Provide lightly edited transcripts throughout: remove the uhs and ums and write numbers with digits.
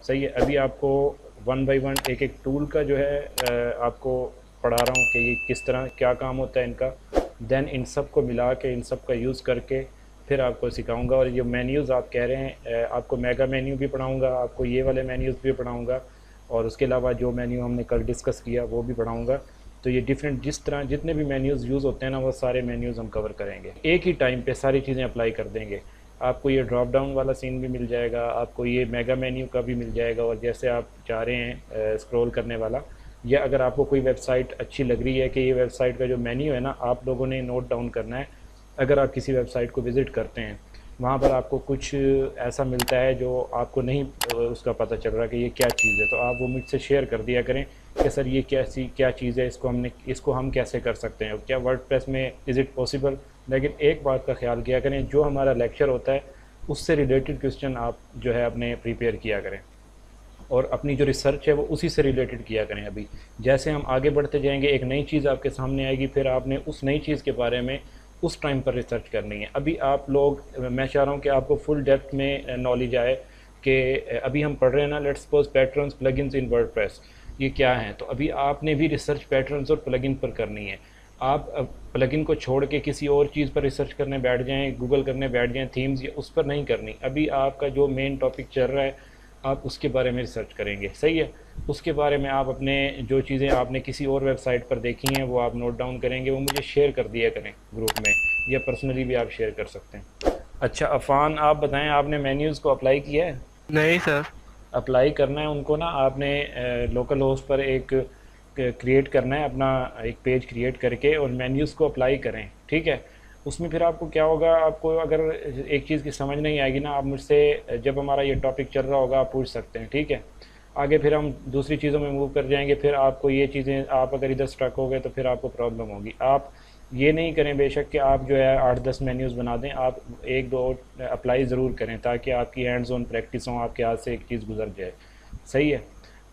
सही है। अभी आपको वन बाय वन एक एक टूल का जो है आपको पढ़ा रहा हूँ कि ये किस तरह क्या काम होता है इनका। देन इन सब को मिला के इन सब का यूज़ करके फिर आपको सिखाऊंगा। और ये मेन्यूज़ आप कह रहे हैं आपको मेगा मेन्यू भी पढ़ाऊंगा, आपको ये वाले मेन्यूज़ भी पढ़ाऊंगा, और उसके अलावा जो मेन्यू हमने कल डिस्कस किया वो भी पढ़ाऊंगा। तो ये डिफरेंट जिस तरह जितने भी मेन्यूज़ यूज़ होते हैं ना, वो सारे मेन्यूज़ हम कवर करेंगे, एक ही टाइम पे सारी चीज़ें अप्लाई कर देंगे। आपको ये ड्रॉप डाउन वाला सीन भी मिल जाएगा, आपको ये मेगा मेन्यू का भी मिल जाएगा, और जैसे आप चाह रहे हैं स्क्रॉल करने वाला, या अगर आपको कोई वेबसाइट अच्छी लग रही है कि ये वेबसाइट का जो मेन्यू है ना, आप लोगों ने नोट डाउन करना है। अगर आप किसी वेबसाइट को विज़िट करते हैं, वहाँ पर आपको कुछ ऐसा मिलता है जो आपको नहीं उसका पता चल रहा कि ये क्या चीज़ है, तो आप वो मुझसे शेयर कर दिया करें कि सर ये क्या चीज़ है, इसको हम कैसे कर सकते हैं, क्या वर्डप्रेस में इज़ इट पॉसिबल। लेकिन एक बात का ख्याल किया करें, जो हमारा लेक्चर होता है उससे रिलेटेड क्वेश्चन आप जो है अपने प्रिपेयर किया करें, और अपनी जो रिसर्च है वो उसी से रिलेटेड किया करें। अभी जैसे हम आगे बढ़ते जाएंगे एक नई चीज़ आपके सामने आएगी, फिर आपने उस नई चीज़ के बारे में उस टाइम पर रिसर्च करनी है। अभी आप लोग, मैं चाह रहा हूँ कि आपको फुल डेप्थ में नॉलेज आए कि अभी हम पढ़ रहे हैं ना, let's suppose patterns plugins in WordPress, ये क्या हैं। तो अभी आपने भी रिसर्च पैटर्न्स और प्लगइन पर करनी है। आप प्लगइन को छोड़ के किसी और चीज़ पर रिसर्च करने बैठ जाएं, गूगल करने बैठ जाएं थीम्स, या उस पर नहीं करनी। अभी आपका जो मेन टॉपिक चल रहा है आप उसके बारे में रिसर्च करेंगे, सही है। उसके बारे में आप अपने जो चीज़ें आपने किसी और वेबसाइट पर देखी हैं वो आप नोट डाउन करेंगे, वो मुझे शेयर कर दिया करें ग्रुप में, या पर्सनली भी आप शेयर कर सकते हैं। अच्छा अफ़ान, आप बताएं, आपने मेन्यूज़ को अप्लाई किया है? नहीं सर। अप्लाई करना है उनको ना, आपने लोकल होस्ट पर एक क्रिएट करना है अपना, एक पेज क्रिएट करके, और मेन्यूज़ को अप्लाई करें, ठीक है। उसमें फिर आपको क्या होगा, आपको अगर एक चीज़ की समझ नहीं आएगी ना, आप मुझसे जब हमारा ये टॉपिक चल रहा होगा आप पूछ सकते हैं, ठीक है। आगे फिर हम दूसरी चीज़ों में मूव कर जाएंगे, फिर आपको ये चीज़ें, आप अगर इधर स्ट्रक हो गए तो फिर आपको प्रॉब्लम होगी। आप ये नहीं करें बेशक कि आप जो है 8-10 मेन्यूज़ बना दें, आप एक दो अप्लाई ज़रूर करें ताकि आपकी हैंड्स ऑन प्रैक्टिस हो, आपके हाथ से एक चीज़ गुजर जाए, सही है।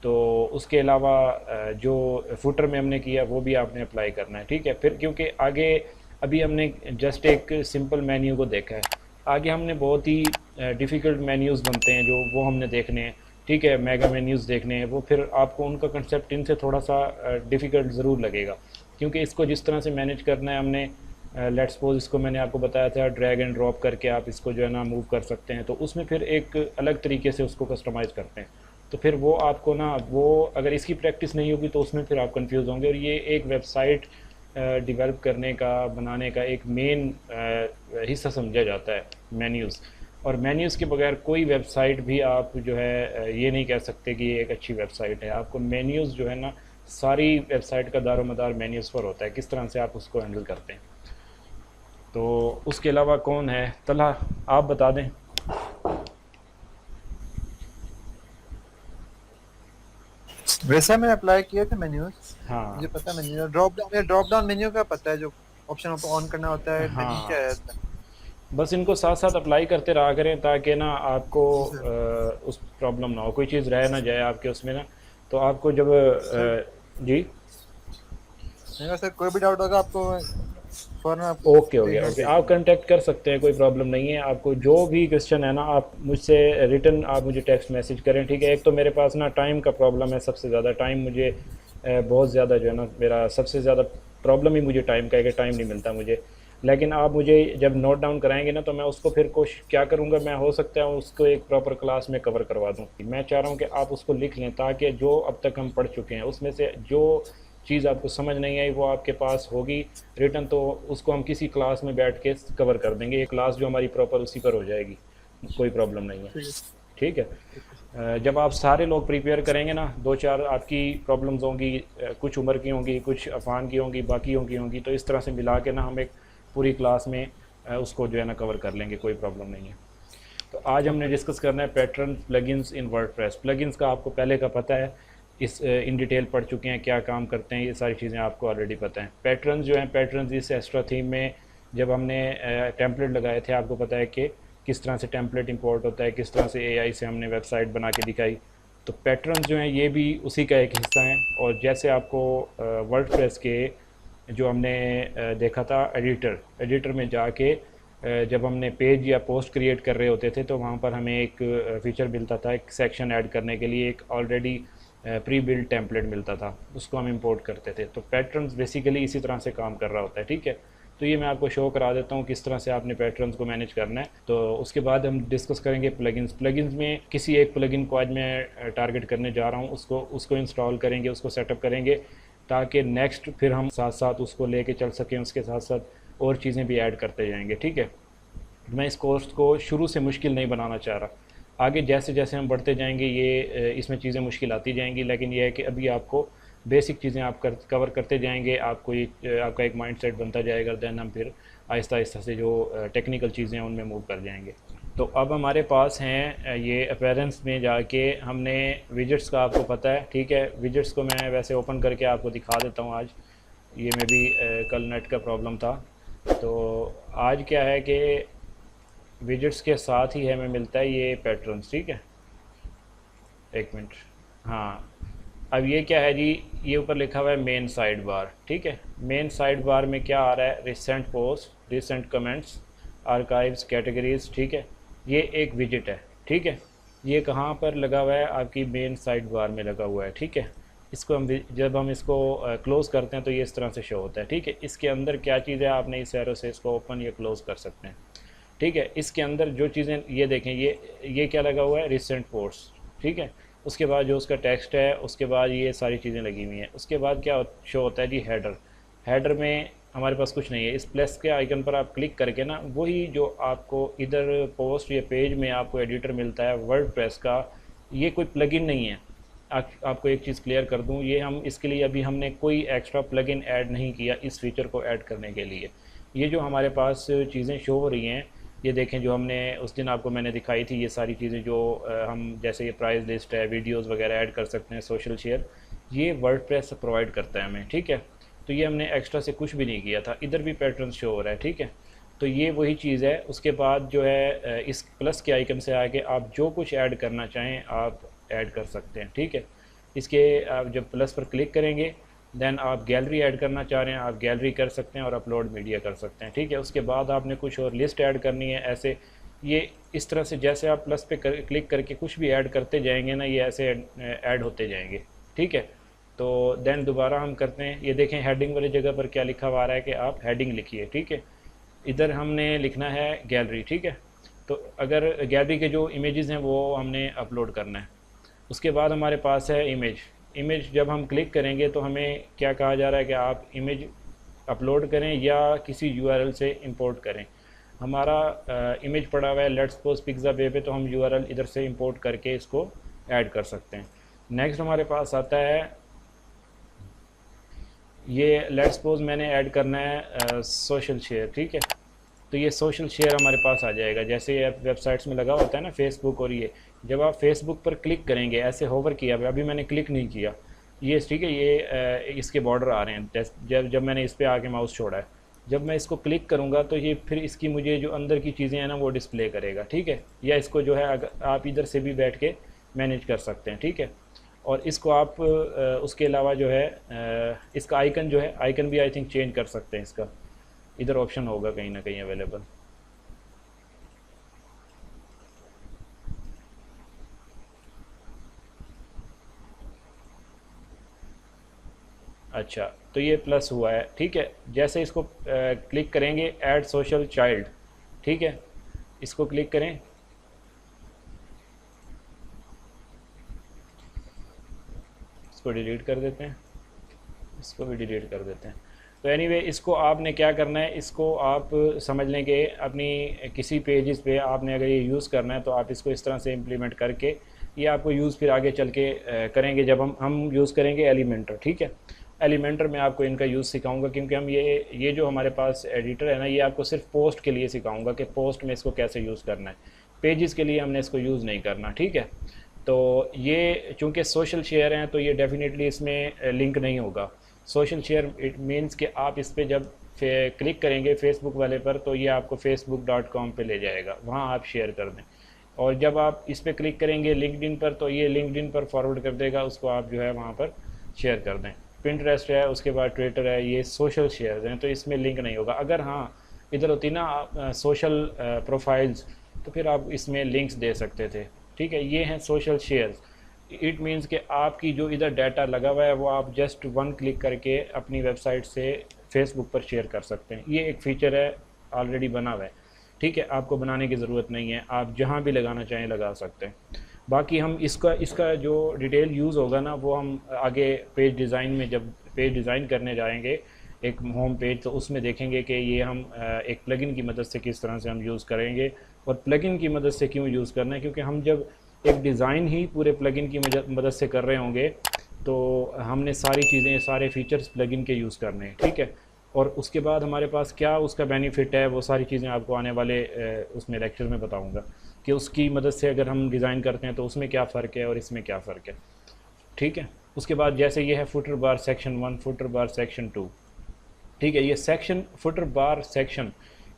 तो उसके अलावा जो फुटर में हमने किया वो भी आपने अप्लाई करना है, ठीक है। फिर क्योंकि आगे अभी हमने जस्ट एक सिंपल मेन्यू को देखा है, आगे हमने बहुत ही डिफ़िकल्ट मेन्यूज़ बनते हैं जो वो हमने देखने हैं, ठीक है। मेगा मेन्यूज़ देखने हैं, वो फिर आपको उनका कंसेप्ट इनसे थोड़ा सा डिफ़िकल्ट ज़रूर लगेगा, क्योंकि इसको जिस तरह से मैनेज करना है हमने, लेट्स सपोज इसको मैंने आपको बताया था ड्रैग एंड ड्रॉप करके आप इसको जो है ना मूव कर सकते हैं, तो उसमें फिर एक अलग तरीके से उसको कस्टमाइज़ करते हैं। तो फिर वो आपको ना, वो अगर इसकी प्रैक्टिस नहीं होगी तो उसमें फिर आप कंफ्यूज होंगे। और ये एक वेबसाइट डेवलप करने का, बनाने का एक मेन हिस्सा समझा जाता है मेन्यूज़। और मेन्यूज़ के बगैर कोई वेबसाइट भी आप जो है ये नहीं कह सकते कि ये एक अच्छी वेबसाइट है। आपको मेन्यूज़ जो है ना, सारी वेबसाइट का दारोमदार मेन्यूज़ पर होता है, किस तरह से आप उसको हैंडल करते हैं। तो उसके अलावा कौन है, तलहा आप बता दें। वैसे मैंने अप्लाई किए थे मेन्यूज। हाँ मुझे पता है मेन्यू ड्रॉप डाउन मेन्यू का पता है, जो ऑप्शन आपको ऑन करना होता है नीचे हाँ, आ जाता है। बस इनको साथ साथ अप्लाई करते रहा करें ताकि ना आपको जी सर। उस प्रॉब्लम ना हो, कोई चीज़ रह ना जाए आपके उसमें ना। तो आपको जब सर जी, नहीं सर, कोई भी डाउट होगा आपको फौरन आपको ओके हो गया, एक ओके, भेज आप दूंगा। कांटेक्ट कर सकते हैं, कोई प्रॉब्लम नहीं है। आपको जो भी क्वेश्चन है ना, आप मुझसे रिटर्न आप मुझे टेक्स्ट मैसेज करें, ठीक है। एक तो मेरे पास ना टाइम का प्रॉब्लम है, सबसे ज़्यादा टाइम मुझे बहुत ज़्यादा जो है ना, मेरा सबसे ज़्यादा प्रॉब्लम ही मुझे टाइम का है कि टाइम नहीं मिलता मुझे। लेकिन आप मुझे जब नोट डाउन कराएंगे ना, तो मैं उसको फिर कोशिश क्या करूँगा, मैं हो सकता है उसको एक प्रॉपर क्लास में कवर करवा दूँ। मैं चाह रहा हूँ कि आप उसको लिख लें ताकि जो अब तक हम पढ़ चुके हैं उसमें से जो चीज़ आपको समझ नहीं आई वो आपके पास होगी रिटर्न, तो उसको हम किसी क्लास में बैठ के कवर कर देंगे। ये क्लास जो हमारी प्रॉपर उसी पर हो जाएगी, कोई प्रॉब्लम नहीं है, ठीक है। ठीक है। ठीक है सर। जब आप सारे लोग प्रिपेयर करेंगे ना, दो चार आपकी प्रॉब्लम्स होंगी, कुछ उम्र की होंगी, कुछ अफान की होंगी, बाकियों की होंगी, तो इस तरह से मिला के ना हम एक पूरी क्लास में उसको जो है ना कवर कर लेंगे, कोई प्रॉब्लम नहीं है। तो आज हमने ओके सर। डिस्कस करना है पैटर्न प्लगइन्स इन वर्डप्रेस। प्लगइन्स का आपको पहले का पता है, इस इन डिटेल पढ़ चुके हैं, क्या काम करते हैं, ये सारी चीज़ें आपको ऑलरेडी पता हैं। पैटर्न्स जो हैं, पैटर्न्स इस एक्स्ट्रा थीम में जब हमने टेम्पलेट लगाए थे, आपको पता है कि किस तरह से टेम्पलेट इंपोर्ट होता है, किस तरह से एआई से हमने वेबसाइट बना के दिखाई। तो पैटर्न्स जो हैं ये भी उसी का एक हिस्सा हैं। और जैसे आपको वर्डप्रेस के जो हमने देखा था, एडिटर एडिटर में जाके जब हमने पेज या पोस्ट क्रिएट कर रहे होते थे तो वहाँ पर हमें एक फ़ीचर मिलता था, एक सेक्शन ऐड करने के लिए एक ऑलरेडी प्री बिल्ड टेम्पलेट मिलता था, उसको हम इंपोर्ट करते थे। तो पैटर्न्स बेसिकली इसी तरह से काम कर रहा होता है, ठीक है। तो ये मैं आपको शो करा देता हूँ किस तरह से आपने पैटर्न्स को मैनेज करना है। तो उसके बाद हम डिस्कस करेंगे प्लगइन्स। प्लगइन्स में किसी एक प्लगइन को आज मैं टारगेट करने जा रहा हूँ, उसको इंस्टॉल करेंगे, उसको सेटअप करेंगे, ताकि नेक्स्ट फिर हम साथ साथ उसको लेके चल सकें, उसके साथ साथ और चीज़ें भी ऐड करते जाएंगे, ठीक है। मैं इस कोर्स को शुरू से मुश्किल नहीं बनाना चाह रहा, आगे जैसे जैसे हम बढ़ते जाएंगे ये इसमें चीज़ें मुश्किल आती जाएंगी, लेकिन ये है कि अभी आपको बेसिक चीज़ें आप कवर करते जाएंगे, आपको ये आपका एक माइंडसेट बनता जाएगा, देन हम फिर आहिस्ता आहिस्ता से जो टेक्निकल चीज़ें हैं उनमें मूव कर जाएंगे। तो अब हमारे पास हैं ये अपीयरेंस में जाके हमने विजेट्स का, आपको पता है, ठीक है। विजेट्स को मैं वैसे ओपन करके आपको दिखा देता हूँ आज, ये में भी कल नेट का प्रॉब्लम था। तो आज क्या है कि विजेट्स के साथ ही हमें मिलता है ये पैटर्न्स, ठीक है। एक मिनट, हाँ, अब ये क्या है जी, ये ऊपर लिखा हुआ है मेन साइड बार, ठीक है। मेन साइड बार में क्या आ रहा है, recent post, recent comments, archives, categories, ठीक है। ये एक विजिट है, ठीक है। ये कहाँ पर लगा हुआ है, आपकी मेन साइड बार में लगा हुआ है, ठीक है। इसको हम जब हम इसको क्लोज़ करते हैं तो ये इस तरह से शो होता है, ठीक है। इसके अंदर क्या चीज़ है, आपने इस एरो से इसको ओपन या क्लोज़ कर सकते हैं, ठीक है। इसके अंदर जो चीज़ें, ये देखें, ये क्या लगा हुआ है, रिसेंट पोस्ट, ठीक है। उसके बाद जो उसका टेक्स्ट है, उसके बाद ये सारी चीज़ें लगी हुई हैं। उसके बाद क्या शो होता है जी, हेडर। हेडर में हमारे पास कुछ नहीं है। इस प्लस के आइकन पर आप क्लिक करके ना, वही जो आपको इधर पोस्ट या पेज में आपको एडिटर मिलता है वर्डप्रेस का, ये कोई प्लगइन नहीं है। आपको एक चीज़ क्लियर कर दूं, ये हम इसके लिए अभी हमने कोई एक्स्ट्रा प्लगइन ऐड नहीं किया इस फीचर को ऐड करने के लिए। ये जो हमारे पास चीज़ें शो हो रही हैं, ये देखें, जो हमने उस दिन आपको मैंने दिखाई थी, ये सारी चीज़ें जो हम, जैसे ये प्राइस लिस्ट है, वीडियोस वगैरह ऐड कर सकते हैं, सोशल शेयर, ये वर्डप्रेस प्रोवाइड करता है हमें, ठीक है। तो ये हमने एक्स्ट्रा से कुछ भी नहीं किया था। इधर भी पैटर्न शो हो रहा है, ठीक है। तो ये वही चीज़ है। उसके बाद जो है इस प्लस के आइकन से आके आप जो कुछ ऐड करना चाहें आप ऐड कर सकते हैं, ठीक है। इसके आप जब प्लस पर क्लिक करेंगे, देन आप गैलरी ऐड करना चाह रहे हैं, आप गैलरी कर सकते हैं और अपलोड मीडिया कर सकते हैं, ठीक है। उसके बाद आपने कुछ और लिस्ट ऐड करनी है, ऐसे ये इस तरह से जैसे आप प्लस पे क्लिक करके कुछ भी ऐड करते जाएंगे ना, ये ऐसे ऐड होते जाएंगे, ठीक है। तो देन दोबारा हम करते हैं, ये देखें हेडिंग वाली जगह पर क्या लिखा हुआ आ रहा है कि आप हेडिंग लिखिए, ठीक है। इधर हमने लिखना है गैलरी, ठीक है। तो अगर गैलरी के जो इमेजेस हैं वो हमने अपलोड करना है। उसके बाद हमारे पास है इमेज जब हम क्लिक करेंगे तो हमें क्या कहा जा रहा है कि आप इमेज अपलोड करें या किसी यूआरएल से इंपोर्ट करें। हमारा इमेज पड़ा हुआ है लेट्स सपोज पिक्सावे पे, तो हम यूआरएल इधर से इंपोर्ट करके इसको ऐड कर सकते हैं। नेक्स्ट हमारे पास आता है ये लेट्स सपोज मैंने ऐड करना है सोशल शेयर, ठीक है। तो ये सोशल शेयर हमारे पास आ जाएगा, जैसे ये वेबसाइट्स में लगा होता है ना फेसबुक, और ये जब आप फेसबुक पर क्लिक करेंगे, ऐसे होवर किया, अभी मैंने क्लिक नहीं किया, ये ठीक है, ये इसके बॉर्डर आ रहे हैं जब मैंने इस पर आके माउस छोड़ा है। जब मैं इसको क्लिक करूँगा तो ये फिर इसकी मुझे जो अंदर की चीज़ें हैं ना वो डिस्प्ले करेगा, ठीक है। या इसको जो है आप इधर से भी बैठ के मैनेज कर सकते हैं, ठीक है। और इसको आप उसके अलावा जो है इसका आइकन जो है, आइकन भी आई थिंक चेंज कर सकते हैं इसका, इधर ऑप्शन होगा कहीं ना कहीं अवेलेबल। अच्छा, तो ये प्लस हुआ है, ठीक है। जैसे इसको क्लिक करेंगे ऐड सोशल चाइल्ड, ठीक है, इसको क्लिक करें, इसको डिलीट कर देते हैं, इसको भी डिलीट कर देते हैं। तो एनीवे इसको आपने क्या करना है, इसको आप समझ लें कि अपनी किसी पेजेस पे आपने अगर ये यूज़ करना है तो आप इसको इस तरह से इम्प्लीमेंट करके ये आपको यूज़ फिर आगे चल के करेंगे जब हम यूज़ करेंगे एलिमेंटर, ठीक है। एलिमेंटर में आपको इनका यूज़ सिखाऊंगा, क्योंकि हम ये जो हमारे पास एडिटर है ना, ये आपको सिर्फ पोस्ट के लिए सिखाऊंगा कि पोस्ट में इसको कैसे यूज़ करना है, पेजेस के लिए हमने इसको यूज़ नहीं करना, ठीक है। तो ये चूँकि सोशल शेयर हैं तो ये डेफिनेटली इसमें लिंक नहीं होगा। सोशल शेयर इट मीन्स कि आप इस पर जब क्लिक करेंगे फेसबुक वाले पर तो ये आपको facebook.com पे ले जाएगा, वहाँ आप शेयर कर दें। और जब आप इस पर क्लिक करेंगे लिंक्डइन पर तो ये लिंक्डइन पर फॉरवर्ड कर देगा, उसको आप जो है वहाँ पर शेयर कर दें। पिंटरेस्ट है, उसके बाद ट्विटर है, ये सोशल शेयर हैं तो इसमें लिंक नहीं होगा। अगर हाँ इधर होती ना सोशल प्रोफाइल्स, तो फिर आप इसमें लिंक्स दे सकते थे। ठीक है, ये हैं सोशल शेयर्स। इट मीन्स कि आपकी जो इधर डाटा लगा हुआ है वो आप जस्ट वन क्लिक करके अपनी वेबसाइट से फेसबुक पर शेयर कर सकते हैं। ये एक फ़ीचर है, ऑलरेडी बना हुआ है। ठीक है, आपको बनाने की ज़रूरत नहीं है, आप जहाँ भी लगाना चाहें लगा सकते हैं। बाकी हम इसका इसका जो डिटेल यूज़ होगा ना वो हम आगे पेज डिज़ाइन में, जब पेज डिज़ाइन करने जाएंगे एक होम पेज, तो उसमें देखेंगे कि ये हम एक प्लगइन की मदद से किस तरह से हम यूज़ करेंगे, और प्लगइन की मदद से क्यों यूज़ करना है, क्योंकि हम जब एक डिज़ाइन ही पूरे प्लगइन की मदद से कर रहे होंगे तो हमने सारी चीज़ें, सारे फीचर्स प्लगइन के यूज़ करने हैं। ठीक है, और उसके बाद हमारे पास क्या उसका बेनिफिट है, वो सारी चीज़ें आपको आने वाले उसमें लेक्चर में बताऊंगा कि उसकी मदद से अगर हम डिज़ाइन करते हैं तो उसमें क्या फ़र्क है और इसमें क्या फ़र्क है। ठीक है, उसके बाद जैसे ये है फुटर बार सेक्शन 1, फुटर बार सेक्शन 2। ठीक है, ये सेक्शन फुटर बार सेक्शन,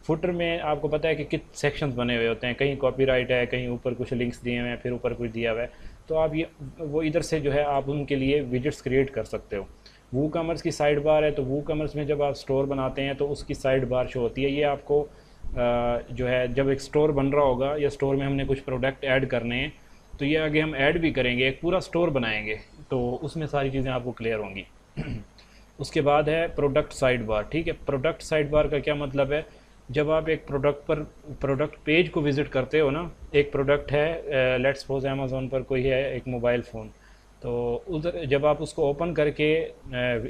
फुटर में आपको पता है कि कितने सेक्शंस बने हुए होते हैं, कहीं कॉपीराइट है, कहीं ऊपर कुछ लिंक्स दिए हुए हैं, फिर ऊपर कुछ दिया हुआ है, तो आप ये वो इधर से जो है आप उनके लिए विजेट्स क्रिएट कर सकते हो। वू कॉमर्स की साइड बार है, तो वू कॉमर्स में जब आप स्टोर बनाते हैं तो उसकी साइड बार शो होती है। ये आपको जो है जब एक स्टोर बन रहा होगा या स्टोर में हमने कुछ प्रोडक्ट ऐड करने हैं तो ये आगे हम ऐड भी करेंगे, एक पूरा स्टोर बनाएंगे, तो उसमें सारी चीज़ें आपको क्लियर होंगी। उसके बाद है प्रोडक्ट साइड बार। ठीक है, प्रोडक्ट साइड बार का क्या मतलब है, जब आप एक प्रोडक्ट पेज को विज़िट करते हो ना, एक प्रोडक्ट है लेट्स सपोज अमेज़ोन पर कोई है एक मोबाइल फ़ोन, तो उधर जब आप उसको ओपन करके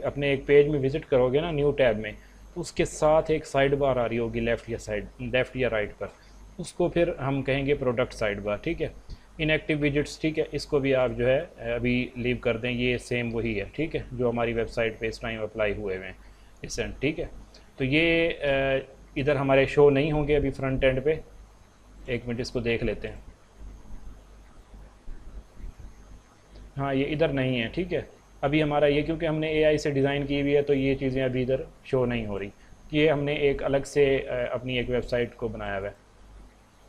अपने एक पेज में विज़िट करोगे ना न्यू टैब में, तो उसके साथ एक साइड बार आ रही होगी लेफ़्ट या राइट पर, उसको फिर हम कहेंगे प्रोडक्ट साइड बार। ठीक है, इनएक्टिव विजिट्स, ठीक है, इसको भी आप जो है अभी लीव कर दें, ये सेम वही है। ठीक है, जो हमारी वेबसाइट पे इस टाइम अप्लाई हुए हैं रिसेंट। ठीक है, तो ये इधर हमारे शो नहीं होंगे अभी फ्रंट एंड पे। एक मिनट इसको देख लेते हैं। हाँ, ये इधर नहीं है। ठीक है, अभी हमारा ये क्योंकि हमने एआई से डिज़ाइन की हुई है तो ये चीज़ें अभी इधर शो नहीं हो रही, ये हमने एक अलग से अपनी एक वेबसाइट को बनाया हुआ है।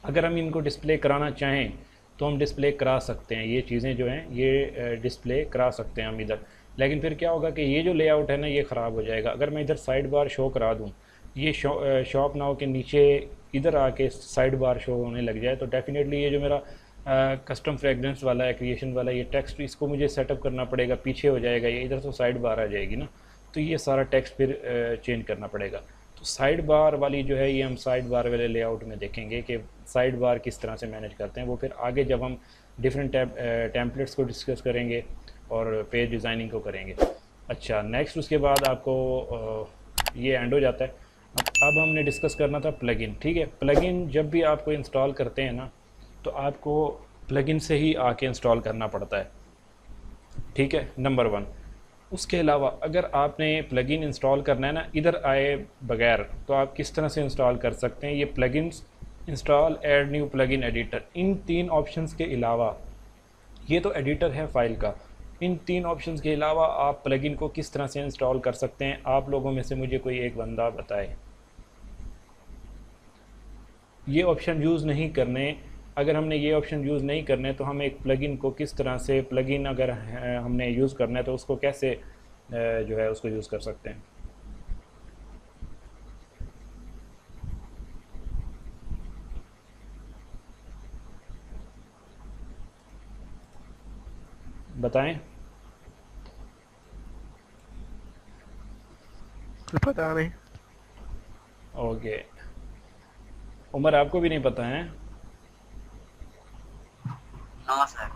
अगर हम इनको डिस्प्ले कराना चाहें तो हम डिस्प्ले करा सकते हैं, ये चीज़ें जो हैं ये डिस्प्ले करा सकते हैं हम इधर। लेकिन फिर क्या होगा कि ये जो लेआउट है ना ये ख़राब हो जाएगा। अगर मैं इधर साइड बार शो करा दूँ, ये शॉप नाउ के नीचे इधर आके साइड बार शो होने लग जाए, तो डेफिनेटली ये जो मेरा कस्टम फ्रेगरेंस वाला है, क्रिएशन वाला ये टेक्स्ट, इसको मुझे सेटअप करना पड़ेगा, पीछे हो जाएगा ये, इधर तो साइड बार आ जाएगी ना, तो ये सारा टेक्स्ट फिर चेंज करना पड़ेगा। तो साइड बार वाली जो है ये हम साइड बार वाले लेआउट में देखेंगे कि साइड बार किस तरह से मैनेज करते हैं, वो फिर आगे जब हम डिफरेंट टेम्पलेट्स को डिस्कस करेंगे और पेज डिज़ाइनिंग को करेंगे। अच्छा, नेक्स्ट उसके बाद आपको ये एंड हो जाता है। अब हमने डिस्कस करना था प्लगइन। ठीक है, प्लगइन जब भी आपको इंस्टॉल करते हैं ना तो आपको प्लगइन से ही आके इंस्टॉल करना पड़ता है। ठीक है, नंबर 1। उसके अलावा अगर आपने प्लगइन इंस्टॉल करना है ना इधर आए बगैर, तो आप किस तरह से इंस्टॉल कर सकते हैं, ये plugins install, add new plugin editor, इन 3 ऑप्शंस के अलावा, ये तो एडिटर है फाइल का, इन 3 ऑप्शंस के अलावा आप प्लगइन को किस तरह से इंस्टॉल कर सकते हैं। आप लोगों में से मुझे कोई एक बंदा बताए। ये ऑप्शन यूज़ नहीं करने, अगर हमने ये ऑप्शन यूज़ नहीं करने तो हम एक प्लगइन को किस तरह से, प्लगइन अगर हमने यूज़ करना है तो उसको कैसे जो है उसको यूज़ कर सकते हैं। बताएं। पता नहीं। ओके, उमर आपको भी नहीं पता है? हाँ सर।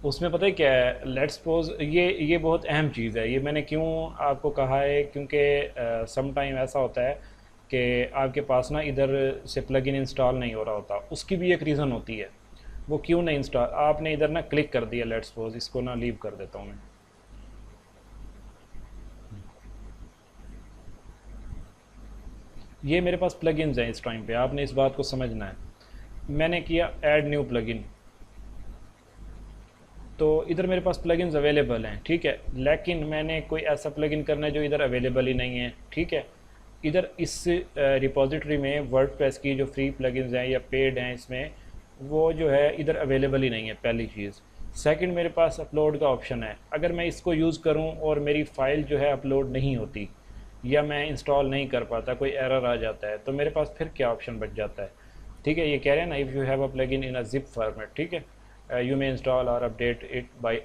उसमें पता है क्या है, लेट्स सपोज ये बहुत अहम चीज़ है, ये मैंने क्यों आपको कहा है, क्योंकि सम टाइम ऐसा होता है कि आपके पास ना इधर से प्लगइन इंस्टॉल नहीं हो रहा होता, उसकी भी एक रीज़न होती है। वो क्यों नहीं इंस्टॉल, आपने इधर ना क्लिक कर दिया, लेट्स सपोज इसको ना लीव कर देता हूँ मैं। ये मेरे पास प्लगइन्स हैं इस टाइम पे, आपने इस बात को समझना है। मैंने किया ऐड न्यू प्लगइन, तो इधर मेरे पास प्लगइन्स अवेलेबल हैं। ठीक है, लेकिन मैंने कोई ऐसा प्लगइन करना है जो इधर अवेलेबल ही नहीं है। ठीक है, इधर इस रिपॉजिटरी में वर्डप्रेस की जो फ्री प्लगइन्स हैं या पेड हैं इसमें, वो जो है इधर अवेलेबल ही नहीं है, पहली चीज़। सेकंड, मेरे पास अपलोड का ऑप्शन है, अगर मैं इसको यूज़ करूं और मेरी फ़ाइल जो है अपलोड नहीं होती, या मैं इंस्टॉल नहीं कर पाता, कोई एरर आ जाता है, तो मेरे पास फिर क्या ऑप्शन बच जाता है। ठीक है, ये कह रहे हैं ना, if you have a plugin in a zip format, ठीक है, यू मे इंस्टॉल और update it by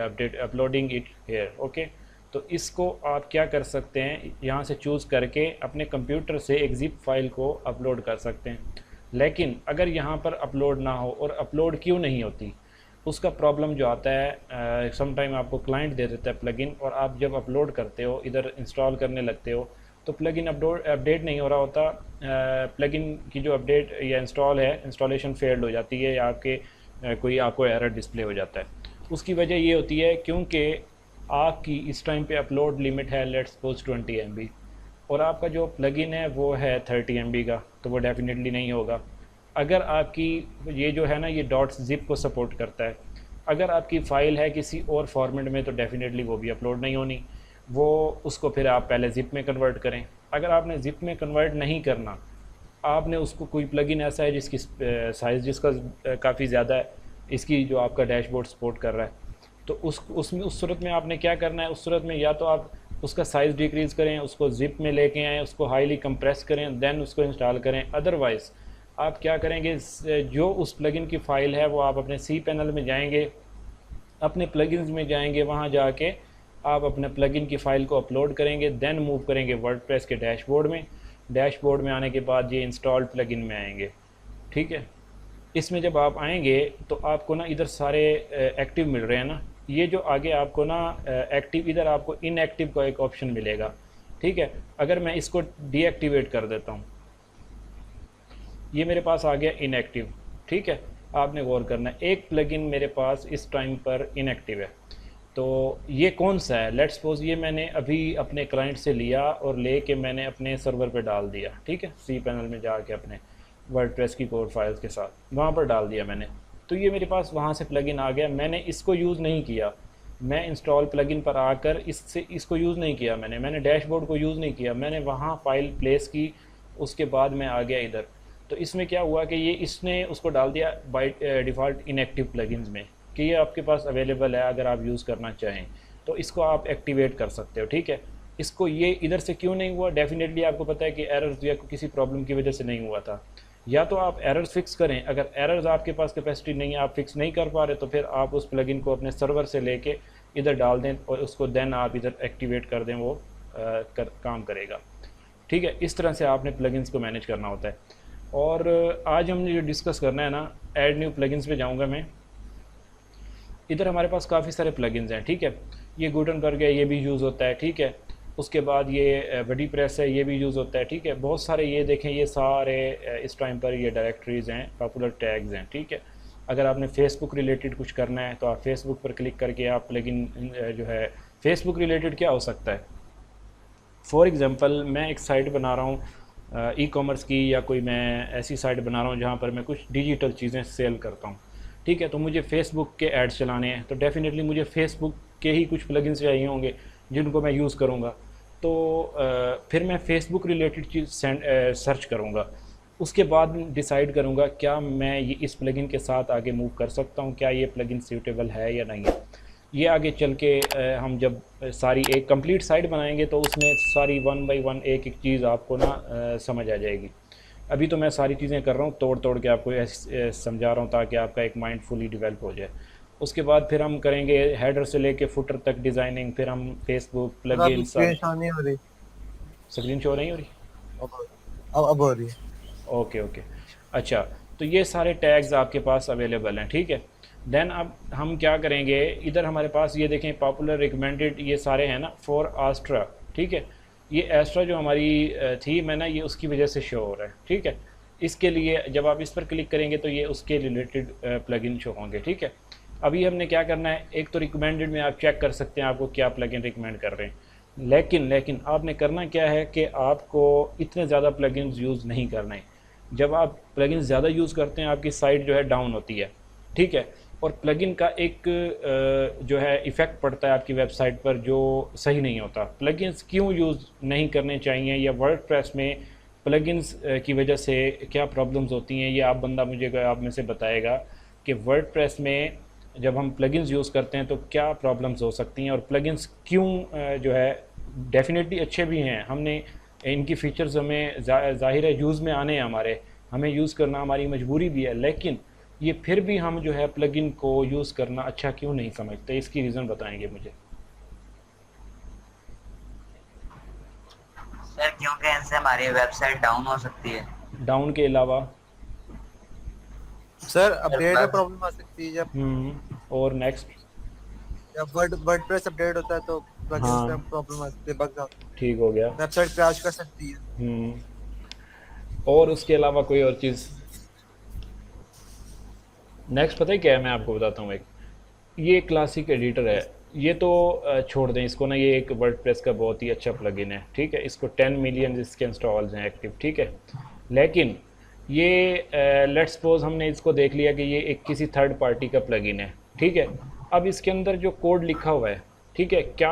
update uploading it here. Okay, तो इसको आप क्या कर सकते हैं, यहाँ से चूज़ करके अपने कंप्यूटर से एक जिप फाइल को अपलोड कर सकते हैं। लेकिन अगर यहाँ पर अपलोड ना हो, और अपलोड क्यों नहीं होती, उसका प्रॉब्लम जो आता है, सम टाइम आपको क्लाइंट दे देता है प्लगइन, और आप जब अपलोड करते हो, इधर इंस्टॉल करने लगते हो, तो प्लगइन अपडेट नहीं हो रहा होता। प्लगइन की जो अपडेट या इंस्टॉल है, इंस्टॉलेशन फेल्ड हो जाती है, या कोई आपको एरर डिस्प्ले हो जाता है। उसकी वजह ये होती है क्योंकि आपकी इस टाइम पे अपलोड लिमिट है लेट्स सपोज 20 MB, और आपका जो प्लगइन है वो है 30 MB का, तो वो डेफिनेटली नहीं होगा। अगर आपकी ये जो है ना, ये डॉट्स जिप को सपोर्ट करता है, अगर आपकी फ़ाइल है किसी और फॉर्मेट में, तो डेफिनेटली वो भी अपलोड नहीं होनी। वो उसको फिर आप पहले ज़िप में कन्वर्ट करें। अगर आपने ज़िप में कन्वर्ट नहीं करना, आपने उसको कोई प्लगइन ऐसा है जिसकी साइज़ जिसका काफ़ी ज़्यादा है, इसकी जो आपका डैशबोर्ड सपोर्ट कर रहा है, तो उस सूरत में आपने क्या करना है, उस सूरत में या तो आप उसका साइज़ डिक्रीज़ करें, उसको ज़िप में लेके आएँ, उसको हाईली कंप्रेस करें, देन उसको इंस्टॉल करें। अदरवाइज़ आप क्या करेंगे, जो उस प्लगइन की फ़ाइल है वो आप अपने सी पैनल में जाएंगे, अपने प्लगइन्स में जाएंगे, वहाँ जाके आप अपने प्लगइन की फ़ाइल को अपलोड करेंगे, देन मूव करेंगे वर्डप्रेस के डैशबोर्ड में। डैशबोर्ड में आने के बाद ये इंस्टॉल्ड प्लगइन में आएंगे। ठीक है, इसमें जब आप आएंगे तो आपको ना इधर सारे एक्टिव मिल रहे हैं ना, ये जो आगे आपको ना एक्टिव, इधर आपको इनएक्टिव का एक ऑप्शन मिलेगा। ठीक है, अगर मैं इसको डीएक्टिवेट कर देता हूँ, ये मेरे पास आ गया इनएक्टिव। ठीक है, आपने गौर करना है, एक प्लगइन मेरे पास इस टाइम पर इनएक्टिव है। तो ये कौन सा है, लेट्स सपोज ये मैंने अभी अपने क्लाइंट से लिया और ले के मैंने अपने सर्वर पे डाल दिया। ठीक है, सी पैनल में जाके अपने वर्डप्रेस की कोड फाइल्स के साथ वहाँ पर डाल दिया मैंने, तो ये मेरे पास वहाँ से प्लगइन आ गया। मैंने इसको यूज़ नहीं किया, मैं इंस्टॉल प्लगइन पर आकर इसको यूज़ नहीं किया, मैंने डैशबोर्ड को यूज़ नहीं किया, मैंने वहाँ फाइल प्लेस की, उसके बाद मैं आ गया इधर। तो इसमें क्या हुआ कि ये इसने उसको डाल दिया बाय डिफ़ॉल्ट इनएक्टिव प्लगइन्स में, कि ये आपके पास अवेलेबल है, अगर आप यूज़ करना चाहें तो इसको आप एक्टिवेट कर सकते हो। ठीक है, इसको ये इधर से क्यों नहीं हुआ, डेफिनेटली आपको पता है कि एरर्स या किसी प्रॉब्लम की वजह से नहीं हुआ था। या तो आप एरर्स फिक्स करें, अगर एरर्स आपके पास कैपेसिटी नहीं है, आप फिक्स नहीं कर पा रहे, तो फिर आप उस प्लगइन को अपने सर्वर से लेके इधर डाल दें और उसको देन आप इधर एक्टिवेट कर दें, वो काम करेगा। ठीक है, इस तरह से आपने प्लगइन्स को मैनेज करना होता है। और आज हमने जो डिस्कस करना है ना, ऐड न्यू प्लगइन्स पे जाऊंगा मैं। इधर हमारे पास काफ़ी सारे प्लगइन्स हैं। ठीक है, ये गुटनबर्ग है, ये भी यूज़ होता है। ठीक है, उसके बाद ये बड़ी प्रेस है, ये भी यूज़ होता है। ठीक है, बहुत सारे ये देखें, ये सारे इस टाइम पर ये डायरेक्टरीज़ हैं, पॉपुलर टैग्स हैं। ठीक है, अगर आपने फेसबुक रिलेटेड कुछ करना है तो आप फेसबुक पर क्लिक करके आप प्लगइन जो है, फेसबुक रिलेटेड क्या हो सकता है, फॉर एग्ज़ाम्पल मैं एक साइट बना रहा हूँ ई कॉमर्स की, या कोई मैं ऐसी साइट बना रहा हूँ जहाँ पर मैं कुछ डिजिटल चीज़ें सेल करता हूँ। ठीक है, तो मुझे फेसबुक के एड्स चलाने हैं, तो डेफिनेटली मुझे फेसबुक के ही कुछ प्लगइन्स चाहिए होंगे जिनको मैं यूज़ करूँगा। तो फिर मैं फेसबुक रिलेटेड चीज़ सर्च करूँगा, उसके बाद डिसाइड करूँगा क्या मैं ये इस प्लगइन के साथ आगे मूव कर सकता हूँ, क्या ये प्लगइन सूटेबल है या नहीं है। ये आगे चल के हम जब सारी एक कंप्लीट साइट बनाएंगे तो उसमें सारी वन बाय वन एक एक चीज़ आपको ना समझ आ जाएगी। अभी तो मैं सारी चीज़ें कर रहा हूँ तोड़ तोड़ के आपको समझा रहा हूँ, ताकि आपका एक माइंड फुली डेवलप हो जाए। उसके बाद फिर हम करेंगे हेडर से लेके फुटर तक डिज़ाइनिंग, फिर हम फेसबुक प्लगइन स्क्रीन शॉट नहीं हो रही, स्क्रीन शो नहीं हो रही। अब हो रही है। ओके ओके, अच्छा, तो ये सारे टैग्स आपके पास अवेलेबल हैं। ठीक है, देन अब हम क्या करेंगे, इधर हमारे पास ये देखें पॉपुलर रिकमेंडेड, ये सारे हैं ना फॉर आस्ट्रा। ठीक है, ये एस्ट्रा जो हमारी थी मैं ना, ये उसकी वजह से शो हो रहा है। ठीक है, इसके लिए जब आप इस पर क्लिक करेंगे तो ये उसके रिलेटेड प्लगइन शो होंगे। ठीक है, अभी हमने क्या करना है, एक तो रिकमेंडेड में आप चेक कर सकते हैं आपको क्या प्लगइन रिकमेंड कर रहे हैं, लेकिन आपने करना क्या है कि आपको इतने ज़्यादा प्लगइन्स यूज़ नहीं करना है। जब आप प्लगइन्स ज़्यादा यूज़ करते हैं आपकी साइट जो है डाउन होती है। ठीक है, और प्लगइन का एक जो है इफ़ेक्ट पड़ता है आपकी वेबसाइट पर जो सही नहीं होता। प्लगइन्स क्यों यूज़ नहीं करने चाहिए, या वर्डप्रेस में प्लगइन्स की वजह से क्या प्रॉब्लम्स होती हैं, ये आप में से बताएगा कि वर्डप्रेस में जब हम प्लगइन्स यूज़ करते हैं तो क्या प्रॉब्लम्स हो सकती हैं, और प्लगइन्स क्यों जो है डेफिनेटली अच्छे भी हैं, हमने इनकी फ़ीचर्स हमें ज़ाहिर है यूज़ में आने हैं, हमारे हमें यूज़ करना हमारी मजबूरी भी है, लेकिन ये फिर भी हम जो है प्लगइन को यूज़ करना अच्छा क्यों नहीं समझते, इसकी रीज़न बताएंगे मुझे। सर क्योंकि इनसे हमारी वेबसाइट डाउन हो सकती है। डाउन के अलावा सर सर अपडेट में बस प्रॉब्लम आ सकती है और नेक्स्ट। जब वर्डप्रेस अपडेट होता है तो प्लगइन्स हाँ में प्रॉब्लम आ सकती है, बग्स आते हैं, ठीक हो गया। वेबसाइट क्रैश कर सकती है। हम्म और उसके अलावा कोई और चीज़। नेक्स्ट पता है क्या है, मैं आपको बताता हूँ। एक ये क्लासिक एडिटर है, ये तो छोड़ दें इसको ना, ये एक वर्डप्रेस का बहुत ही अच्छा प्लगइन है, ठीक है। इसको 10 मिलियन इसके इंस्टॉल्स हैं एक्टिव, ठीक है। लेकिन ये लेट्स सपोज हमने इसको देख लिया कि ये एक किसी थर्ड पार्टी का प्लगइन है, ठीक है। अब इसके अंदर जो कोड लिखा हुआ है, ठीक है, क्या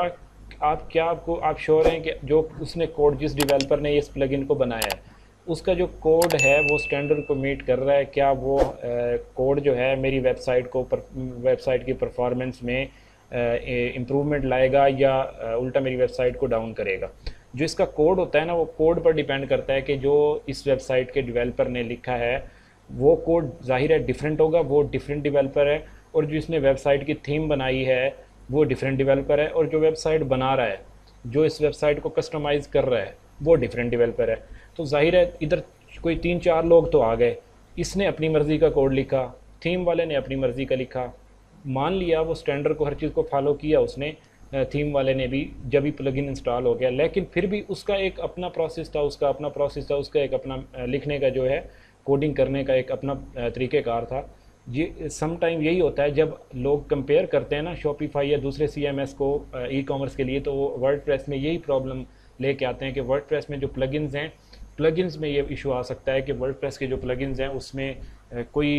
आपको आप श्योर हैं कि जो उसने कोड, जिस डेवलपर ने इस प्लगइन को बनाया है, उसका जो कोड है वो स्टैंडर्ड को मीट कर रहा है? क्या वो कोड जो है मेरी वेबसाइट की परफॉर्मेंस में इम्प्रूवमेंट लाएगा या उल्टा मेरी वेबसाइट को डाउन करेगा? जो इसका कोड होता है ना, वो कोड पर डिपेंड करता है कि जो इस वेबसाइट के डेवलपर ने लिखा है वो कोड ज़ाहिर है डिफरेंट होगा, वो डिफरेंट डेवलपर है। और जो इसने वेबसाइट की थीम बनाई है वो डिफरेंट डेवलपर है। और जो वेबसाइट बना रहा है, जो इस वेबसाइट को कस्टमाइज़ कर रहा है, वो डिफरेंट डेवलपर है। तो जाहिर है इधर कोई 3-4 लोग तो आ गए, इसने अपनी मर्ज़ी का कोड लिखा, थीम वाले ने अपनी मर्ज़ी का लिखा। मान लिया वो स्टैंडर्ड को, हर चीज़ को फॉलो किया उसने, थीम वाले ने भी, जब भी प्लगइन इंस्टॉल हो गया, लेकिन फिर भी उसका एक अपना प्रोसेस था, उसका एक अपना लिखने का जो है, कोडिंग करने का एक अपना तरीक़ेकार था। ये सम टाइम यही होता है जब लोग कंपेयर करते हैं ना शॉपिफाई या दूसरे CMS को ई कॉमर्स के लिए, तो वो वर्डप्रेस में यही प्रॉब्लम लेके आते हैं कि वर्डप्रेस में जो प्लगइन्स हैं, प्लगइन्स में ये इशू आ सकता है कि वर्डप्रेस के जो प्लगइन्स हैं उसमें कोई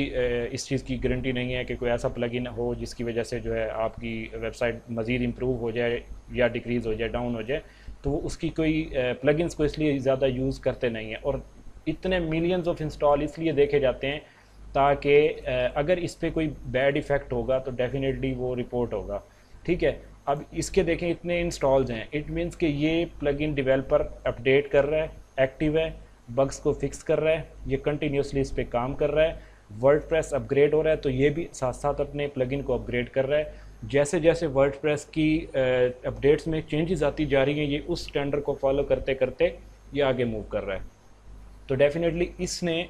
इस चीज़ की गारंटी नहीं है कि कोई ऐसा प्लगइन हो जिसकी वजह से जो है आपकी वेबसाइट मज़ीद इम्प्रूव हो जाए या डिक्रीज़ हो जाए, डाउन हो जाए। तो वो उसकी कोई प्लगइन्स को इसलिए ज़्यादा यूज़ करते नहीं हैं। और इतने मिलियंस ऑफ इंस्टॉल इसलिए देखे जाते हैं ताकि अगर इस पर कोई बैड इफ़ेक्ट होगा तो डेफिनेटली वो रिपोर्ट होगा, ठीक है। अब इसके देखें इतने इंस्टॉल्स हैं, इट मीन्स कि ये प्लगइन डेवलपर अपडेट कर रहा है, एक्टिव है, बग्स को फिक्स कर रहा है, ये कंटिन्यूसली इस पर काम कर रहा है। वर्डप्रेस अपग्रेड हो रहा है तो ये भी साथ साथ अपने प्लगइन को अपग्रेड कर रहा है। जैसे जैसे वर्डप्रेस की अपडेट्स में चेंजेस आती जा रही हैं, ये उस स्टैंडर्ड को फॉलो करते करते ये आगे मूव कर रहा है। तो डेफिनेटली इसने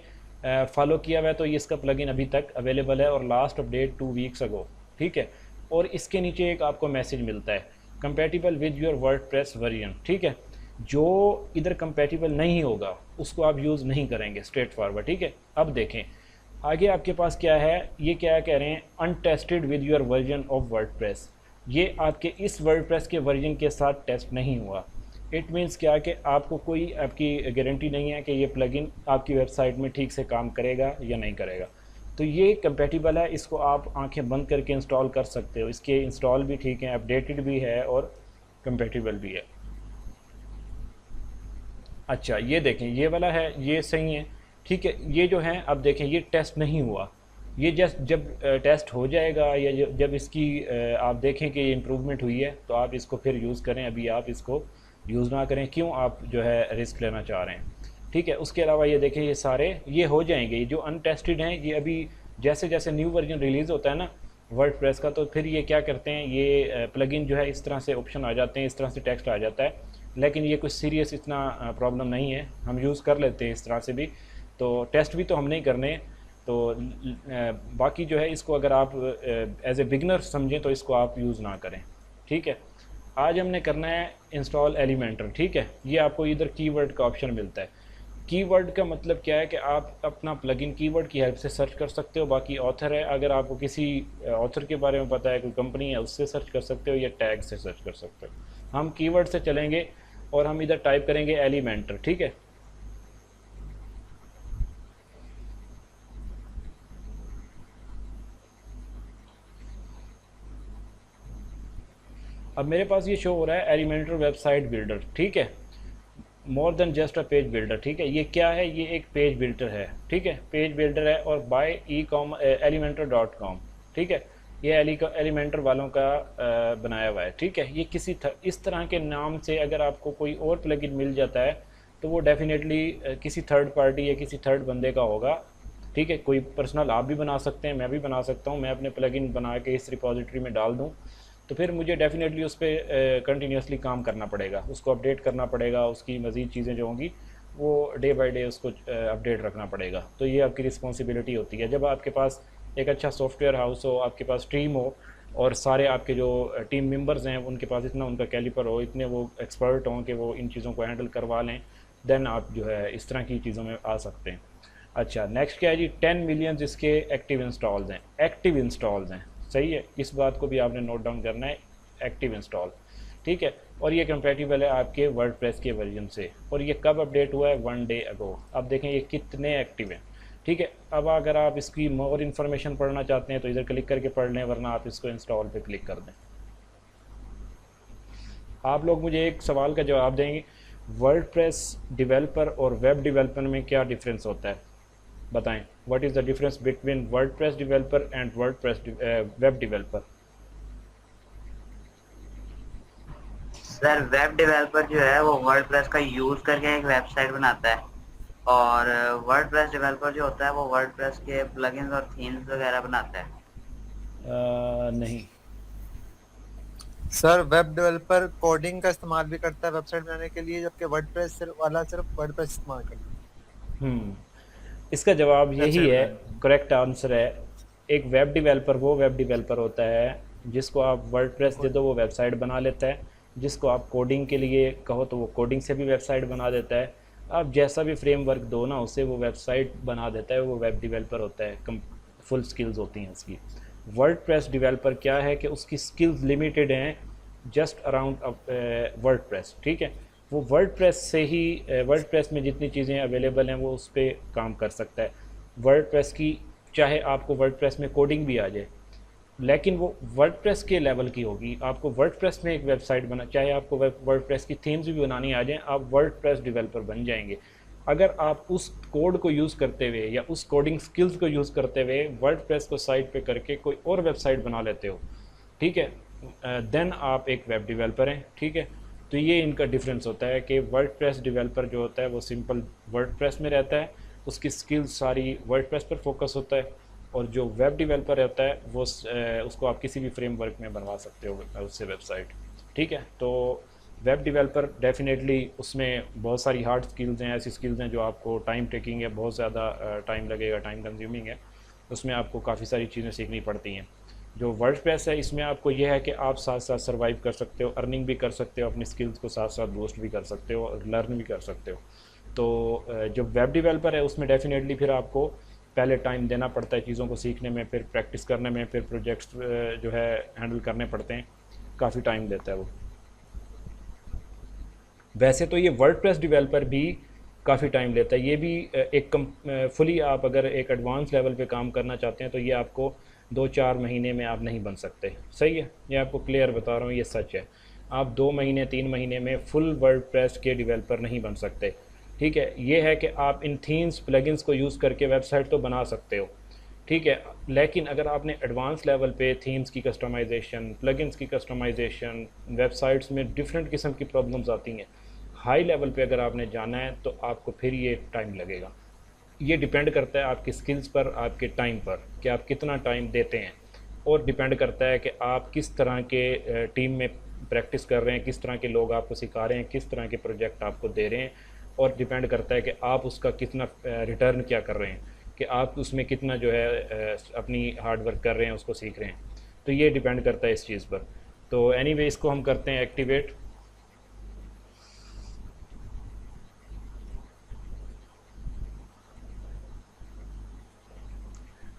फॉलो किया हुआ है, तो ये इसका प्लगइन अभी तक अवेलेबल है और लास्ट अपडेट 2 वीक्स अगो, ठीक है। और इसके नीचे एक आपको मैसेज मिलता है, compatible with your WordPress version, ठीक है। जो इधर कंपैटिबल नहीं होगा उसको आप यूज़ नहीं करेंगे, स्ट्रेट फॉरवर्ड, ठीक है। अब देखें आगे आपके पास क्या है, ये क्या कह रहे हैं, untested with your version of WordPress. ये आपके इस वर्डप्रेस के वर्जन के साथ टेस्ट नहीं हुआ। इट मीन्स क्या कि आपको कोई आपकी गारंटी नहीं है कि ये प्लगइन आपकी वेबसाइट में ठीक से काम करेगा या नहीं करेगा। तो ये कंपैटिबल है, इसको आप आंखें बंद करके इंस्टॉल कर सकते हो। इसके इंस्टॉल भी ठीक हैं, अपडेटेड भी है और कंपैटिबल भी है। अच्छा ये देखें, ये वाला है, ये सही है, ठीक है। ये जो है अब देखें ये टेस्ट नहीं हुआ, ये जस्ट जब टेस्ट हो जाएगा या जब इसकी आप देखें कि ये इम्प्रूवमेंट हुई है तो आप इसको फिर यूज़ करें। अभी आप इसको यूज़ ना करें, क्यों, आप जो है रिस्क लेना चाह रहे हैं, ठीक है। उसके अलावा ये देखें, ये सारे ये हो जाएंगे, ये जो अनटेस्टेड हैं ये अभी जैसे जैसे न्यू वर्जन रिलीज़ होता है ना वर्डप्रेस का, तो फिर ये क्या करते हैं, ये प्लगइन जो है इस तरह से ऑप्शन आ जाते हैं, इस तरह से टेक्स्ट आ जाता है। लेकिन ये कुछ सीरियस इतना प्रॉब्लम नहीं है, हम यूज़ कर लेते हैं इस तरह से भी। तो टेस्ट भी तो हम नहीं करने, तो बाकी जो है इसको अगर आप एज ए बिगनर समझें तो इसको आप यूज़ ना करें, ठीक है। आज हमने करना है इंस्टॉल एलिमेंटर, ठीक है। ये आपको इधर कीवर्ड का ऑप्शन मिलता है। कीवर्ड का मतलब क्या है कि आप अपना प्लगइन कीवर्ड की हेल्प से सर्च कर सकते हो। बाकी ऑथर है, अगर आपको किसी ऑथर के बारे में पता है, कोई कंपनी है, उससे सर्च कर सकते हो या टैग से सर्च कर सकते हो। हम कीवर्ड से चलेंगे और हम इधर टाइप करेंगे एलिमेंटर, ठीक है। अब मेरे पास ये शो हो रहा है एलिमेंटर वेबसाइट बिल्डर, ठीक है, more than just a page builder, ठीक है। ये क्या है, ये एक पेज बिल्डर है, ठीक है, पेज बिल्डर है और बाय elecmentor.com, ठीक है। ये एलिमेंटर वालों का बनाया हुआ है, ठीक है। ये इस तरह के नाम से अगर आपको कोई और प्लगइन मिल जाता है तो वो डेफिनेटली किसी थर्ड पार्टी या किसी थर्ड बंदे का होगा, ठीक है। कोई पर्सनल आप भी बना सकते हैं, मैं भी बना सकता हूँ, मैं अपने प्लगइन बना के इस रिपॉजिटरी में डाल दूँ तो फिर मुझे डेफिनेटली उस पर कंटिन्यूसली काम करना पड़ेगा, उसको अपडेट करना पड़ेगा, उसकी मज़ीद चीज़ें जो होंगी वो डे बाय डे उसको अपडेट रखना पड़ेगा। तो ये आपकी रिस्पॉन्सिबिलिटी होती है। जब आपके पास एक अच्छा सॉफ्टवेयर हाउस हो, आपके पास टीम हो और सारे आपके जो टीम मेंबर्स हैं उनके पास इतना उनका कैलिपर हो, इतने वो एक्सपर्ट हों कि वो इन चीज़ों को हैंडल करवा लें, देन आप जो है इस तरह की चीज़ों में आ सकते हैं। अच्छा, नेक्स्ट क्या है जी, 10 मिलियन इसके एक्टिव इंस्टॉल्स हैं, एक्टिव इंस्टॉल्स हैं, सही है। इस बात को भी आपने नोट डाउन करना है, एक्टिव इंस्टॉल, ठीक है। और ये कंपैटिबल है आपके वर्डप्रेस के वर्जन से, और ये कब अपडेट हुआ है, 1 डे अगो। अब देखें ये कितने एक्टिव हैं, ठीक है। अब अगर आप इसकी मोर इन्फॉर्मेशन पढ़ना चाहते हैं तो इधर क्लिक करके पढ़ लें, वरना आप इसको इंस्टॉल पे क्लिक कर दें। आप लोग मुझे एक सवाल का जवाब देंगे, वर्डप्रेस डेवलपर और वेब डेवलपर में क्या डिफरेंस होता है, बताएं। What is the difference between WordPress developer and WordPress web developer. Sir web developer जो है वो वर्डप्रेस का यूज करके एक वेबसाइट बनाता है, और वर्डप्रेस डेवलपर जो होता है वो वर्डप्रेस के प्लगइन्स और थीम्स वगैरह बनाता है। नहीं सर वेब डेवलपर कोडिंग का इस्तेमाल भी करता है वेबसाइट बनाने के लिए, जबकि वर्डप्रेस वाला सिर्फ वर्डप्रेस इस्तेमाल करता इसका जवाब है यही वेबसाइट है, बनाने करेक्ट आंसर है। एक वेब डेवलपर वो वेब डेवलपर होता है जिसको आप वर्डप्रेस दे में। दो वो वेबसाइट बना लेता है, जिसको आप कोडिंग के लिए कहो तो वो कोडिंग से भी वेबसाइट बना देता है, आप जैसा भी फ्रेमवर्क दो ना उसे वो वेबसाइट बना देता है, वो वेब डेवलपर होता है। कम फुल स्किल्स होती हैं उसकी। वर्डप्रेस डेवलपर क्या है कि उसकी स्किल्स लिमिटेड हैं जस्ट अराउंड वर्डप्रेस, ठीक है। वो वर्डप्रेस से ही वर्डप्रेस में जितनी चीज़ें अवेलेबल हैं वो उस पर काम कर सकता है। वर्डप्रेस की चाहे आपको वर्डप्रेस में कोडिंग भी आ जाए, लेकिन वो वर्डप्रेस के लेवल की होगी। आपको वर्डप्रेस में एक वेबसाइट बना, चाहे आपको वर्डप्रेस की थीम्स भी बनानी आ जाए, आप वर्डप्रेस डेवलपर बन जाएंगे अगर आप उस कोड को यूज़ करते हुए या उस कोडिंग स्किल्स को यूज़ करते हुए वर्डप्रेस को साइड पे करके कोई और वेबसाइट बना लेते हो, ठीक है। देन आप एक वेब डेवलपर हैं, ठीक है। तो ये इनका डिफरेंस होता है कि वर्डप्रेस डेवलपर जो होता है वो सिंपल वर्डप्रेस में रहता है, उसकी स्किल्स सारी वर्डप्रेस पर फोकस होता है, और जो वेब डेवलपर होता है वो उसको आप किसी भी फ्रेमवर्क में बनवा सकते हो उससे वेबसाइट, ठीक है। तो वेब डेवलपर डेफिनेटली उसमें बहुत सारी हार्ड स्किल्स हैं, ऐसी स्किल्स हैं जो आपको टाइम टेकिंग है, बहुत ज़्यादा टाइम लगेगा, टाइम कंज्यूमिंग है, उसमें आपको काफ़ी सारी चीज़ें सीखनी पड़ती हैं। जो वर्डप्रेस है इसमें आपको यह है कि आप साथ साथ सर्वाइव कर सकते हो, अर्निंग भी कर सकते हो, अपनी स्किल्स को साथ साथ बूस्ट भी कर सकते हो और लर्न भी कर सकते हो। तो जो वेब डेवलपर है उसमें डेफिनेटली फिर आपको पहले टाइम देना पड़ता है चीज़ों को सीखने में, फिर प्रैक्टिस करने में, फिर प्रोजेक्ट्स जो है हैंडल करने पड़ते हैं, काफ़ी टाइम देता है वो। वैसे तो ये वर्डप्रेस डेवलपर भी काफ़ी टाइम लेता है, ये भी एक फुली आप अगर एक एडवांस लेवल पे काम करना चाहते हैं तो ये आपको 2-4 महीने में आप नहीं बन सकते, सही है। ये आपको क्लियर बता रहा हूँ, ये सच है। आप 2 महीने 3 महीने में फुल वर्डप्रेस के डेवलपर नहीं बन सकते, ठीक है। ये है कि आप इन थीम्स प्लगइन्स को यूज़ करके वेबसाइट तो बना सकते हो, ठीक है। लेकिन अगर आपने एडवांस लेवल पे थीम्स की कस्टमाइजेशन, प्लगइन्स की कस्टमाइजेशन, वेबसाइट्स में डिफरेंट किस्म की प्रॉब्लम्स आती हैं, हाई लेवल पे अगर आपने जाना है तो आपको फिर ये टाइम लगेगा। ये डिपेंड करता है आपकी स्किल्स पर, आपके टाइम पर, कि आप कितना टाइम देते हैं, और डिपेंड करता है कि आप किस तरह के टीम में प्रैक्टिस कर रहे हैं, किस तरह के लोग आपको सिखा रहे हैं, किस तरह के प्रोजेक्ट आपको दे रहे हैं, और डिपेंड करता है कि आप उसका कितना रिटर्न क्या कर रहे हैं, कि आप उसमें कितना जो है अपनी हार्ड वर्क कर रहे हैं, उसको सीख रहे हैं। तो ये डिपेंड करता है इस चीज़ पर। तो एनीवे इसको हम करते हैं एक्टिवेट।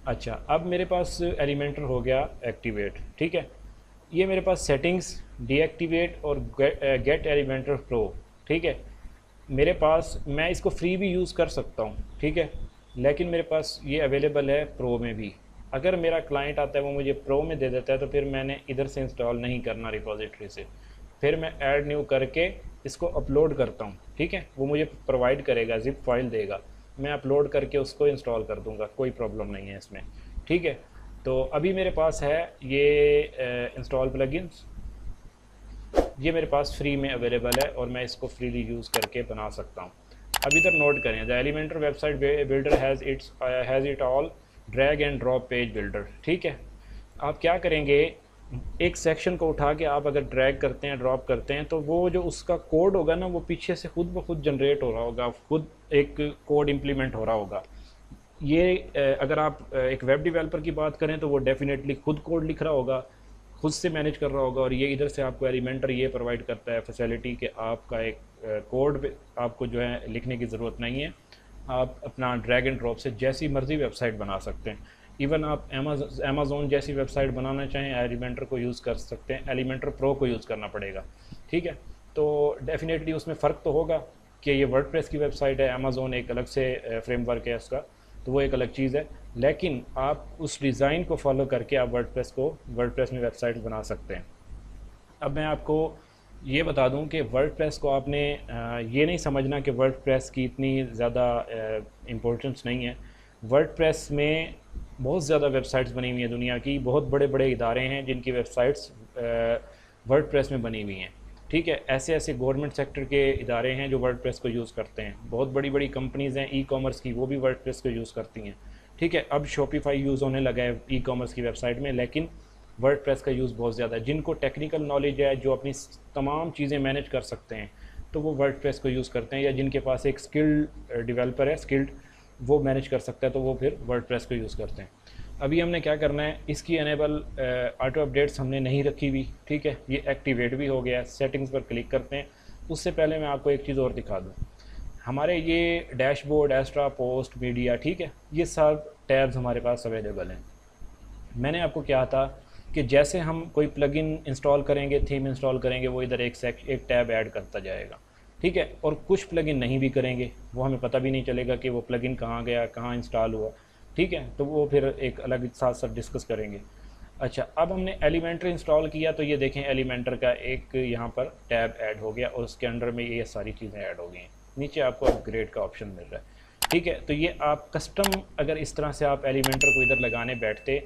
अच्छा, अब मेरे पास एलिमेंटर हो गया एक्टिवेट, ठीक है। ये मेरे पास सेटिंग्स, डीएक्टिवेट और गेट एलिमेंटर प्रो, ठीक है। मेरे पास मैं इसको फ्री भी यूज़ कर सकता हूँ, ठीक है, लेकिन मेरे पास ये अवेलेबल है प्रो में भी। अगर मेरा क्लाइंट आता है वो मुझे प्रो में दे देता है तो फिर मैंने इधर से इंस्टॉल नहीं करना रिपॉजिटरी से, फिर मैं ऐड न्यू करके इसको अपलोड करता हूँ, ठीक है। वो मुझे प्रोवाइड करेगा, जिप फाइल देगा, मैं अपलोड करके उसको इंस्टॉल कर दूँगा, कोई प्रॉब्लम नहीं है इसमें, ठीक है। तो अभी मेरे पास है ये इंस्टॉल प्लगइन्स, ये मेरे पास फ्री में अवेलेबल है और मैं इसको फ्रीली यूज़ करके बना सकता हूँ। अब इधर नोट करें, the Elementor website builder has it all drag and drop page builder. ठीक है, आप क्या करेंगे, एक सेक्शन को उठा के आप अगर ड्रैग करते हैं, ड्रॉप करते हैं, तो वो जो उसका कोड होगा ना, वो पीछे से खुद ब खुद जनरेट हो रहा होगा, खुद एक कोड इम्प्लीमेंट हो रहा होगा। ये अगर आप एक वेब डेवलपर की बात करें तो वो डेफिनेटली खुद कोड लिख रहा होगा, खुद से मैनेज कर रहा होगा, और ये इधर से आपको एलिमेंटर ये प्रोवाइड करता है फैसिलिटी कि आपका एक कोड आपको जो है लिखने की ज़रूरत नहीं है, आप अपना ड्रैग एंड ड्रॉप से जैसी मर्ज़ी वेबसाइट बना सकते हैं। इवन आप अमेज़ोन जैसी वेबसाइट बनाना चाहें, एलिमेंटर को यूज़ कर सकते हैं, एलिमेंटर प्रो को यूज़ करना पड़ेगा। ठीक है, तो डेफिनेटली उसमें फ़र्क तो होगा कि ये वर्डप्रेस की वेबसाइट है, अमेज़ोन एक अलग से फ्रेमवर्क है उसका, तो वो एक अलग चीज़ है, लेकिन आप उस डिज़ाइन को फॉलो करके आप वर्डप्रेस में वेबसाइट बना सकते हैं। अब मैं आपको ये बता दूं कि वर्डप्रेस को आपने ये नहीं समझना कि वर्डप्रेस की इतनी ज़्यादा इम्पोर्टेंस नहीं है। वर्डप्रेस में बहुत ज़्यादा वेबसाइट्स बनी हुई हैं दुनिया की, बहुत बड़े बड़े इदारे हैं जिनकी वेबसाइट्स वर्डप्रेस में बनी हुई हैं। ठीक है, ऐसे ऐसे गवर्नमेंट सेक्टर के इदारे हैं जो वर्डप्रेस को यूज़ करते हैं, बहुत बड़ी बड़ी कंपनीज़ हैं ई कॉमर्स की, वो भी वर्डप्रेस को यूज़ करती हैं। ठीक है, अब शॉपिफाई यूज़ होने लगा है ई कॉमर्स की वेबसाइट में, लेकिन वर्डप्रेस का यूज़ बहुत ज़्यादा है। जिनको टेक्निकल नॉलेज है, जो अपनी तमाम चीज़ें मैनेज कर सकते हैं, तो वो वर्डप्रेस को यूज़ करते हैं, या जिनके पास एक स्किल्ड डेवलपर है, स्किल्ड वो मैनेज कर सकता है, तो वो फिर वर्डप्रेस को यूज़ करते हैं। अभी हमने क्या करना है, इसकी एनेबल ऑटो अपडेट्स हमने नहीं रखी हुई। ठीक है, ये एक्टिवेट भी हो गया है। सेटिंग्स पर क्लिक करते हैं। उससे पहले मैं आपको एक चीज़ और दिखा दूँ, हमारे ये डैशबोर्ड, एक्स्ट्रा, पोस्ट, मीडिया, ठीक है, ये सब टैब्स हमारे पास अवेलेबल हैं। मैंने आपको क्या था कि जैसे हम कोई प्लगइन इंस्टॉल करेंगे, थीम इंस्टॉल करेंगे, वो इधर एक टैब ऐड करता जाएगा। ठीक है, और कुछ प्लगइन नहीं भी करेंगे, वो हमें पता भी नहीं चलेगा कि वो प्लगइन कहाँ गया, कहाँ इंस्टॉल हुआ। ठीक है, तो वो फिर एक अलग साथ साथ डिस्कस करेंगे। अच्छा, अब हमने एलिमेंटर इंस्टॉल किया, तो ये देखें एलिमेंटर का एक यहाँ पर टैब ऐड हो गया और उसके अंडर में ये सारी चीज़ें ऐड हो गई हैं। नीचे आपको अपग्रेड का ऑप्शन मिल रहा है। ठीक है, तो ये आप कस्टम अगर इस तरह से आप एलिमेंटर को इधर लगाने बैठते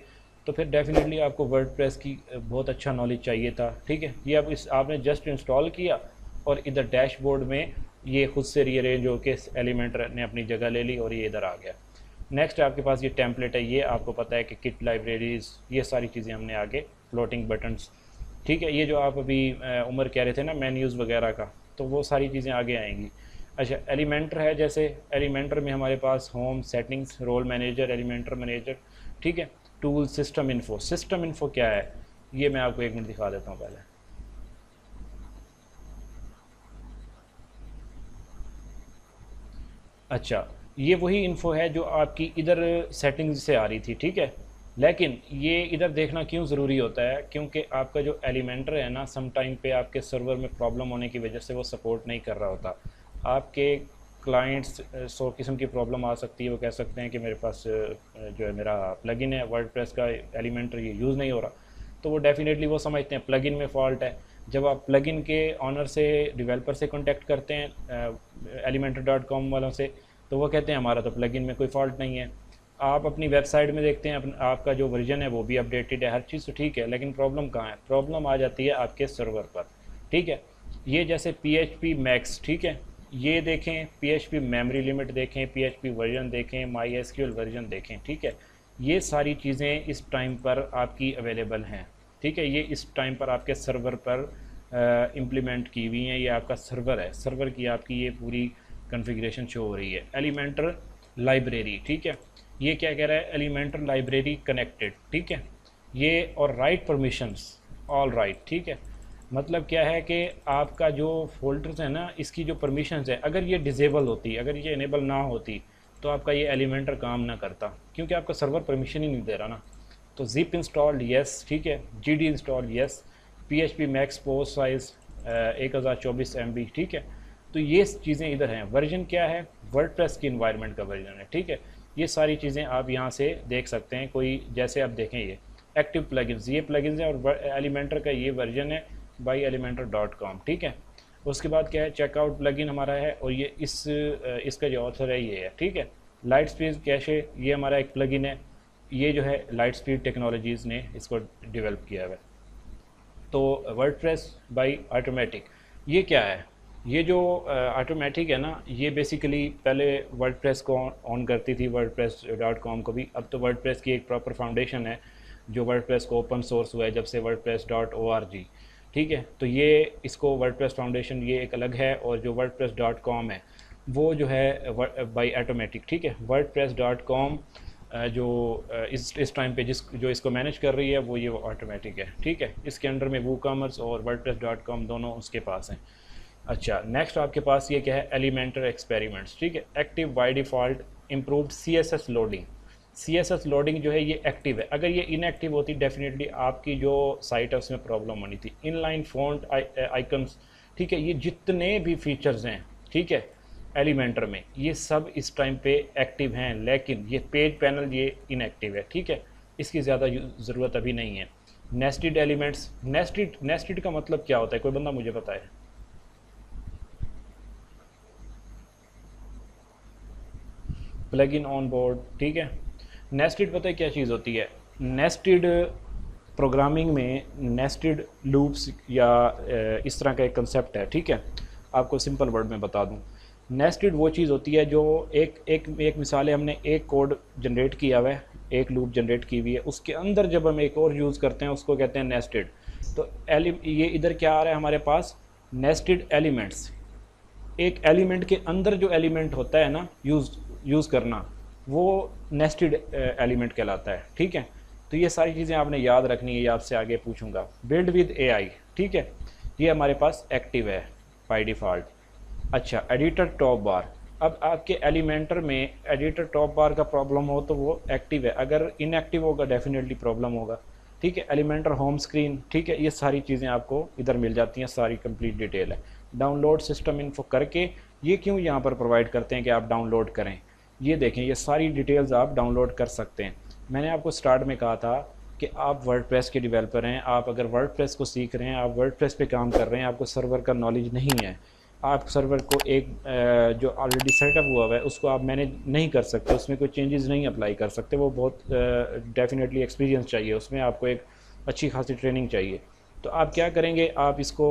तो फिर डेफिनेटली आपको वर्डप्रेस की बहुत अच्छा नॉलेज चाहिए था। ठीक है, ये अब आपने जस्ट इंस्टॉल किया और इधर डैशबोर्ड में ये खुद से रीअरेंज होकर एलिमेंटर ने अपनी जगह ले ली और ये इधर आ गया। नेक्स्ट आपके पास ये टेम्पलेट है, ये आपको पता है कि किट लाइब्रेरीज़, ये सारी चीज़ें हमने आगे, फ्लोटिंग बटन्स। ठीक है, ये जो आप अभी उमर कह रहे थे ना मेन्यूज़ वगैरह का, तो वो सारी चीज़ें आगे आएंगी। अच्छा, एलिमेंटर है, जैसे एलिमेंटर में हमारे पास home, settings, role manager, Elementor manager. ठीक है, tool, system info. System info क्या है, ये मैं आपको एक मिनट दिखा देता हूँ पहले। अच्छा, ये वही इन्फो है जो आपकी इधर सेटिंग्स से आ रही थी। ठीक है, लेकिन ये इधर देखना क्यों ज़रूरी होता है, क्योंकि आपका जो एलिमेंटर है ना, सम टाइम पे आपके सर्वर में प्रॉब्लम होने की वजह से वो सपोर्ट नहीं कर रहा होता। आपके क्लाइंट्स 100 किस्म की प्रॉब्लम आ सकती है, वो कह सकते हैं कि मेरे पास जो है मेरा प्लगइन है वर्डप्रेस का, एलिमेंटर ये यूज़ नहीं हो रहा, तो वो डेफिनेटली वो समझते हैं प्लगइन में फ़ॉल्ट है। जब आप प्लगइन के ऑनर से, डेवलपर से कॉन्टैक्ट करते हैं elementor.com वालों से, तो वो कहते हैं हमारा तो प्लगइन में कोई फ़ॉल्ट नहीं है। आप अपनी वेबसाइट में देखते हैं आपका जो वर्जन है वो भी अपडेटेड है, हर चीज़ तो ठीक है, लेकिन प्रॉब्लम कहाँ है, प्रॉब्लम आ जाती है आपके सर्वर पर। ठीक है, ये जैसे PHP मैक्स, ठीक है, ये देखें, PHP मेमोरी लिमिट देखें, PHP वर्जन देखें, MySQL वर्जन देखें। ठीक है, ये सारी चीज़ें इस टाइम पर आपकी अवेलेबल हैं। ठीक है, ये इस टाइम पर आपके सर्वर पर इम्प्लीमेंट की हुई हैं, ये आपका सर्वर है, सर्वर की आपकी ये पूरी कॉन्फ़िगरेशन शो हो रही है। एलिमेंटर लाइब्रेरी, ठीक है, ये क्या कह रहा है, एलिमेंटर लाइब्रेरी कनेक्टेड। ठीक है, ये और राइट परमिशंस ऑल राइट। ठीक है, मतलब क्या है कि आपका जो फोल्डर्स है ना, इसकी जो परमिशंस है, अगर ये डिसेबल होती, अगर ये इनेबल ना होती, तो आपका ये एलिमेंटर काम ना करता, क्योंकि आपका सर्वर परमिशन ही नहीं दे रहा ना। तो जिप इंस्टॉल्ड यस, ठीक है, GD installed yes, PHP max post size 1024 MB। ठीक है, तो ये चीज़ें इधर हैं। वर्जन क्या है, वर्डप्रेस की इन्वायरमेंट का वर्जन है। ठीक है, ये सारी चीज़ें आप यहाँ से देख सकते हैं। कोई जैसे आप देखें ये एक्टिव प्लगइन्स, ये प्लगइन्स हैं, और एलिमेंटर का ये वर्जन है बाई elementor.com। ठीक है, उसके बाद क्या है, चेकआउट प्लगइन हमारा है, और ये इसका जो ऑथर है ये है। ठीक है, लाइट स्पीड कैशे, ये हमारा एक प्लगइन है। ये जो है लाइट स्पीड टेक्नोलॉजीज़ ने इसको डेवलप किया हुआ है। तो वर्डप्रेस बाय ऑटोमेटिक ये क्या है? ये जो ऑटोमेटिक है ना, ये बेसिकली पहले वर्डप्रेस को ऑन करती थी, wordpress.com को भी। अब तो वर्डप्रेस की एक प्रॉपर फाउंडेशन है जो वर्डप्रेस को ओपन सोर्स हुआ है जब से wordpress.org, ठीक है। तो ये इसको वर्डप्रेस फाउंडेशन ये एक अलग है, और जो wordpress.com है वो जो है बाय ऑटोमेटिक, ठीक है। wordpress.com जो इस टाइम पे जो इसको मैनेज कर रही है वो ये ऑटोमेटिक है, ठीक है। इसके अंडर में WooCommerce और wordpress.com दोनों उसके पास हैं। अच्छा, नेक्स्ट आपके पास ये क्या है? एलिमेंटर एक्सपेरिमेंट्स, ठीक है। Active by default improved CSS loading. CSS loading जो है ये एक्टिव है। अगर ये इनएक्टिव होती डेफिनेटली आपकी जो साइट है उसमें प्रॉब्लम होनी थी। इनलाइन फ़ॉन्ट आइकन्स, ठीक है, ये जितने भी फीचर्स हैं, ठीक है, एलिमेंटर में ये सब इस टाइम पे एक्टिव हैं, लेकिन ये पेज पैनल ये इनएक्टिव है, ठीक है। इसकी ज़्यादा ज़रूरत अभी नहीं है। नेस्टेड एलिमेंट्स, नेस्टेड का मतलब क्या होता है? कोई बंदा मुझे बताए। प्लगइन ऑन बोर्ड, ठीक है। नेस्टेड पता है क्या चीज़ होती है? नेस्टेड प्रोग्रामिंग में नेस्टेड लूप्स या इस तरह का एक कंसेप्ट है, ठीक है। आपको सिंपल वर्ड में बता दूं, नेस्टेड वो चीज़ होती है जो एक मिसाल है, हमने एक कोड जनरेट किया हुआ है, एक लूप जनरेट की हुई है, उसके अंदर जब हम एक और यूज़ करते हैं उसको कहते हैं नेस्टेड। तो ये इधर क्या आ रहा है हमारे पास? Nested elements. एक एलिमेंट के अंदर जो एलिमेंट होता है ना यूज़ करना, वो नेस्टेड एलिमेंट कहलाता है, ठीक है। तो ये सारी चीज़ें आपने याद रखनी है, ये आपसे आगे पूछूंगा। बिल्ड विद AI, ठीक है, ये हमारे पास एक्टिव है बाय डिफ़ॉल्ट। अच्छा, एडिटर टॉप बार। अब आपके एलिमेंटर में एडिटर टॉप बार का प्रॉब्लम हो तो वो एक्टिव है, अगर इनएक्टिव होगा डेफिनेटली प्रॉब्लम होगा, ठीक है। एलिमेंटर होम स्क्रीन, ठीक है, ये सारी चीज़ें आपको इधर मिल जाती हैं, सारी कंप्लीट डिटेल है। डाउनलोड सिस्टम इन्फो करके ये क्यों यहाँ पर प्रोवाइड करते हैं कि आप डाउनलोड करें? ये देखें, ये सारी डिटेल्स आप डाउनलोड कर सकते हैं। मैंने आपको स्टार्ट में कहा था कि आप वर्डप्रेस के डेवलपर हैं, आप अगर वर्डप्रेस को सीख रहे हैं, आप वर्डप्रेस पे काम कर रहे हैं, आपको सर्वर का नॉलेज नहीं है, आप सर्वर को एक जो ऑलरेडी सेटअप हुआ है उसको आप मैनेज नहीं कर सकते, उसमें कोई चेंजेस नहीं अप्लाई कर सकते, वो बहुत डेफिनेटली एक्सपीरियंस चाहिए, उसमें आपको एक अच्छी खासी ट्रेनिंग चाहिए। तो आप क्या करेंगे, आप इसको